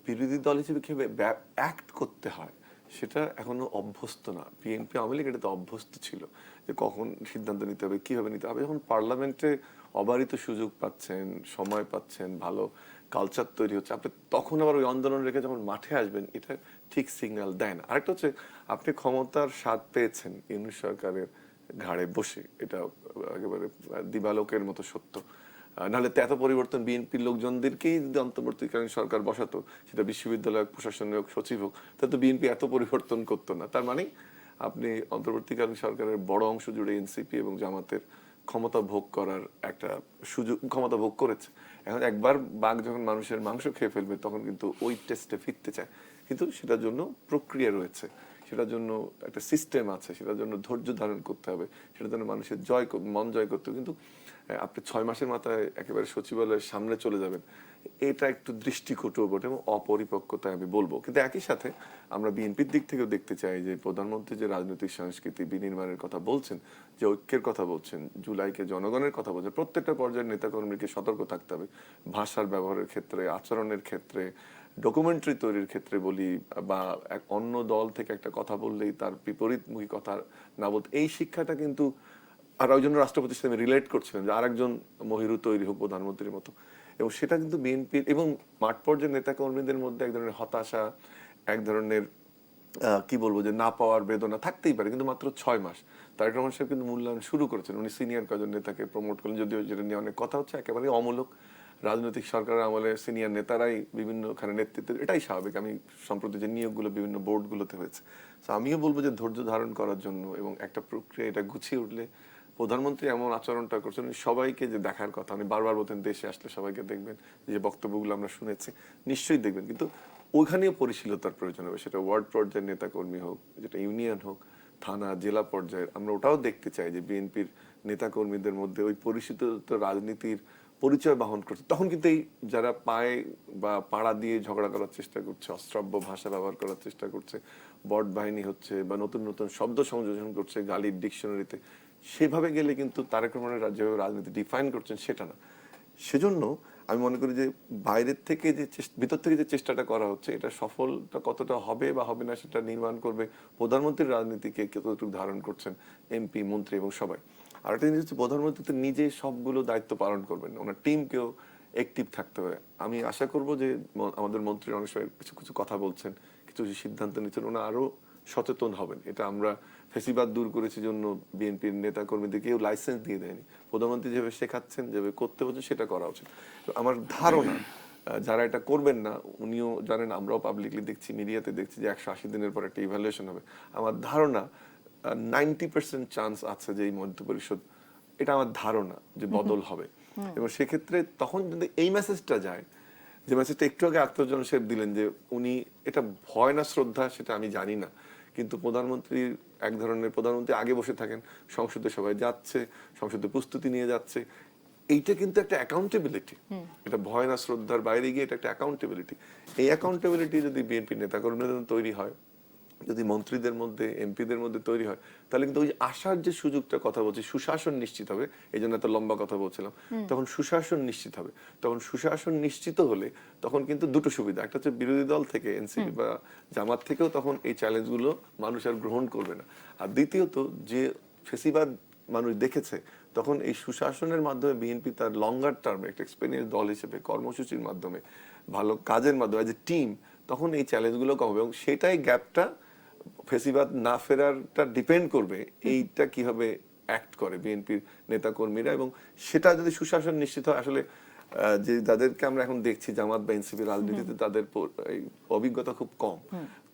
বিরোধী দল হিসেবে কিভাবে অ্যাক্ট করতে হয় সেটা এখনো অভ্যস্ত না। বিএনপি আওয়ামী লীগ এটাতে অভ্যস্ত ছিল যে কখন সিদ্ধান্ত নিতে হবে, কিভাবে নিতে হবে। যখন পার্লামেন্টে অবারিত সুযোগ পাচ্ছেন, সময় পাচ্ছেন, ভালো কালচার তৈরি হচ্ছে, আপনি তখন আবার ওই আন্দোলন রেখে যখন মাঠে আসবেন, এটা ঠিক সিগন্যাল দেয় না। আরেকটা হচ্ছে, আপনি ক্ষমতার স্বাদ পেয়েছেন ইউনূস সরকারের ঘাড়ে বসে, এটা একেবারে দিবালোকের মতো সত্য। নাহলে তো এত পরিবর্তন, বিএনপির লোকজনদেরকেই যদি অন্তর্বর্তীকালীন সরকার বসাতো, সেটা বিশ্ববিদ্যালয় প্রশাসনের হোক, সচিব হোক, তাহলে তো বিএনপি এত পরিবর্তন করতো না। তার মানে আপনি অন্তর্বর্তীকালীন সরকারের বড় অংশ জুড়ে এনসিপি এবং জামাতের ক্ষমতা ভোগ করার একটা সুযোগ, ক্ষমতা ভোগ করেছে। এখন একবার বাঘ যখন মানুষের মাংস খেয়ে ফেলবে, তখন কিন্তু ওই টেস্টে ফিরতে চায়। কিন্তু সেটার জন্য প্রক্রিয়া রয়েছে, সেটার জন্য একটা সিস্টেম আছে, সেটার জন্য ধৈর্য ধারণ করতে হবে, সেটার জন্য মানুষের মন জয় করতে হবে। কিন্তু আপনি 6 মাসের মাথায় একেবারে সচিবালয়ের সামনে চলে যাবেন, এটা একটু দৃষ্টিকটু বটে এবং অপরিপক্কতায় আমি বলবো। কিন্তু একই সাথে আমরা বিএনপির দিক থেকেও দেখতে চাই যে প্রধানমন্ত্রী যে রাজনৈতিক সংস্কৃতি বিনির্মাণের কথা বলছেন, যে ঐক্যের কথা বলছেন, জুলাইকে জনগণের কথা বলছেন, প্রত্যেকটা পর্যায়ের নেতাকর্মীকে সতর্ক থাকতে হবে। ভাষার ব্যবহারের ক্ষেত্রে, আচরণের ক্ষেত্রে, ডকুমেন্টারি তৈরির ক্ষেত্রে বলি, বা এক অন্য দল থেকে একটা কথা বললেই তার বিপরীতমুখী কথা না বলতে, এই শিক্ষাটা কিন্তু, আর ওই জন্য রাষ্ট্রপতির সাথে রিলেট করছিলেন যে আরেকজন মহিরু তৈরি হোক প্রধানমন্ত্রীর মতো। এবং সেটা কিন্তু বিএনপির এবং মাঠ পর্যায়ের নেতা কর্মীদের মধ্যে এক ধরনের হতাশা, এক ধরনের কি বলবো, যে না পাওয়ার বেদনা থাকতেই পারে। কিন্তু মাত্র 6 মাস তারেক রহমান সাহেব কিন্তু মূল্যায়ন শুরু করেছেন। উনি সিনিয়র কয়েকজন নেতাকে প্রমোট করলেন, যদিও যেটা নিয়ে অনেক কথা হচ্ছে, একেবারে অমূলক। রাজনৈতিক সরকারের আমলে সিনিয়র নেতারাই বিভিন্নখানে নেতৃত্ব, এটাই স্বাভাবিক। আমি সম্প্রতি যে নিয়োগগুলো বিভিন্ন বোর্ডগুলোতে হয়েছে, তো আমিও বলবো যে ধৈর্য ধারণ করার জন্য এবং একটা প্রক্রিয়া, এটা গুছিয়ে উঠলে, প্রধানমন্ত্রী এমন আচরণটা করছেন, সবাইকে যে দেখার কথা, আমি বারবার বলতেন দেশে আসলে সবাইকে দেখবেন, যে বক্তব্যগুলো আমরা শুনেছি নিশ্চয়ই দেখবেন, কিন্তু ওইখানেও পরিশীলতার প্রয়োজন হবে। সেটা ওয়ার্ড পর্যায়ের নেতাকর্মী হোক, যেটা ইউনিয়ন হোক, থানা, জেলা পর্যায়ের, আমরা ওটাও দেখতে চাই যে বিএনপির নেতাকর্মীদের মধ্যে ওই পরিশীলিত রাজনীতির পরিচয় বহন করছে, তখন কিন্তু এই যারা পায়ে বা পাড়া দিয়ে ঝগড়া করার চেষ্টা করছে, অশ্রাব্য ভাষা ব্যবহার করার চেষ্টা করছে, বট বাহিনী হচ্ছে বা নতুন নতুন শব্দ সংযোজন করছে গালির ডিকশনারিতে, সেভাবে গেলে কিন্তু তারেক রহমানের যেভাবে রাজনীতি ডিফাইন করছেন সেটা না। সেজন্য আমি মনে করি যে বাইরের থেকে যে ভিতর থেকে যে চেষ্টাটা করা হচ্ছে, এটা সফলটা কতটা হবে বা হবে না সেটা নির্মাণ করবে প্রধানমন্ত্রীর রাজনীতিকে কতটুকু ধারণ করছেন এমপি, মন্ত্রী এবং সবাই। আর একটা জিনিস হচ্ছে, প্রধানমন্ত্রী তো নিজে সবগুলো দায়িত্ব পালন করবেন না, ওনার টিমকেও অ্যাক্টিভ থাকতে হবে। আমি আশা করব যে আমাদের মন্ত্রী অনেক সময় কিছু কিছু কথা বলছেন, কিছু কিছু সিদ্ধান্ত নিচ্ছেন, ওনারা আরো সচেতন হবেন। এটা আমরা ফেসিবাদ দূর করেছি জন্য বিএনপির নেতা কর্মীদের কেউ লাইসেন্স দিয়ে দেয়নি, প্রধানমন্ত্রী যেভাবে শেখাচ্ছেন, যেভাবে করতে হচ্ছে সেটা করা উচিত। আমার ধারণা যারা এটা করবেন না, উনিও জানেন, আমরাও পাবলিকলি দেখছি, মিডিয়াতে দেখছি যে 180 দিনের পর একটা ইভ্যালুয়েশন হবে। আমার ধারণা 90% চান্স আছে যে এই মন্ত্রিপরিষদ, এটা আমার ধারণা যে বদল হবে। এবং সেক্ষেত্রে তখন যদি এই মেসেজটা যায়, যে মেসেজটা একটু আগে আক্তারুজ্জামান সাহেব দিলেন যে উনি, এটা ভয় না শ্রদ্ধা সেটা আমি জানি না, কিন্তু প্রধানমন্ত্রীর এক ধরনের, প্রধানমন্ত্রী আগে বসে থাকেন, সংসদে সবাই যাচ্ছে, সংসদে প্রস্তুতি নিয়ে যাচ্ছে, এইটা কিন্তু একটা অ্যাকাউন্টেবিলিটি। এটা ভয় না শ্রদ্ধার বাইরে গিয়ে এটা একটা অ্যাকাউন্টেবিলিটি। এই অ্যাকাউন্টেবিলিটি যদি বিএনপি নেতাকর্মীদের তৈরি হয়, যদি মন্ত্রীদের মধ্যে, এমপিদের মধ্যে তৈরি হয়, তাহলে কিন্তু ওই আসার যে সুযোগটা কথা বলছি, সুশাসন নিশ্চিত হবে। এই জন্য এত লম্বা কথা বলছিলাম, তখন সুশাসন নিশ্চিত হবে। তখন সুশাসন নিশ্চিত হলে তখন কিন্তু দুটো সুবিধা, একটা হচ্ছে বিরোধী দল থেকে, এনসিপি বা জামাত থেকেও তখন এই চ্যালেঞ্জগুলো মানুষ আর গ্রহণ করবে না। আর দ্বিতীয়ত, যে ফেসিবাদ মানুষ দেখেছে, তখন এই সুশাসনের মাধ্যমে বিএনপি তার লঙ্গার টার্মে একটা এক্সপেরিয়েন্স দল হিসেবে, কর্মসূচির মাধ্যমে, ভালো কাজের মাধ্যমে, যে টিম, তখন এই চ্যালেঞ্জগুলো কম হবে। এবং সেটাই গ্যাপটা, ফেসিবাদ না ফেরারটা ডিপেন্ড করবে এইটা কিভাবে অ্যাক্ট করে বিএনপির নেতা কর্মীরা। এবং সেটা যদি সুশাসন নিশ্চিত হয়, আসলে যে যাদেরকে আমরা এখন দেখছি জামাত বা এনসিপি রাজনীতিতে, তাদের অভিজ্ঞতা খুব কম,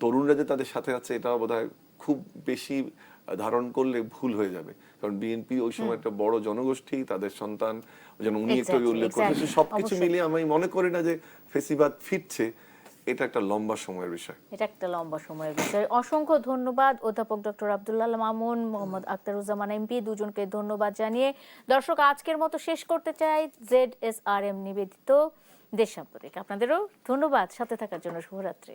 তরুণরা যে তাদের সাথে আছে এটাও বোধহয় খুব বেশি ধারণ করলে ভুল হয়ে যাবে। কারণ বিএনপি ওই সময় একটা বড় জনগোষ্ঠী, তাদের সন্তান, যেন উনি একটু উল্লেখ করেছেন, সবকিছু মিলিয়ে আমি মনে করি না যে ফেসিবাদ ফিরছে। এটা একটা লম্বা সময়ের বিষয়। এটা একটা লম্বা সময়ের বিষয়। অসংখ্য ধন্যবাদ অধ্যাপক ডক্টর আব্দুল্লাহ মামুন, মোহাম্মদ আখতারুজ্জামান এমপি, দুজনকে ধন্যবাদ জানিয়ে দর্শক আজকের মতো শেষ করতে চাই ZSRM নিবেদিত দেশ সাম্প্রতিক। আপনাদেরও ধন্যবাদ সাথে থাকার জন্য। শুভরাত্রি।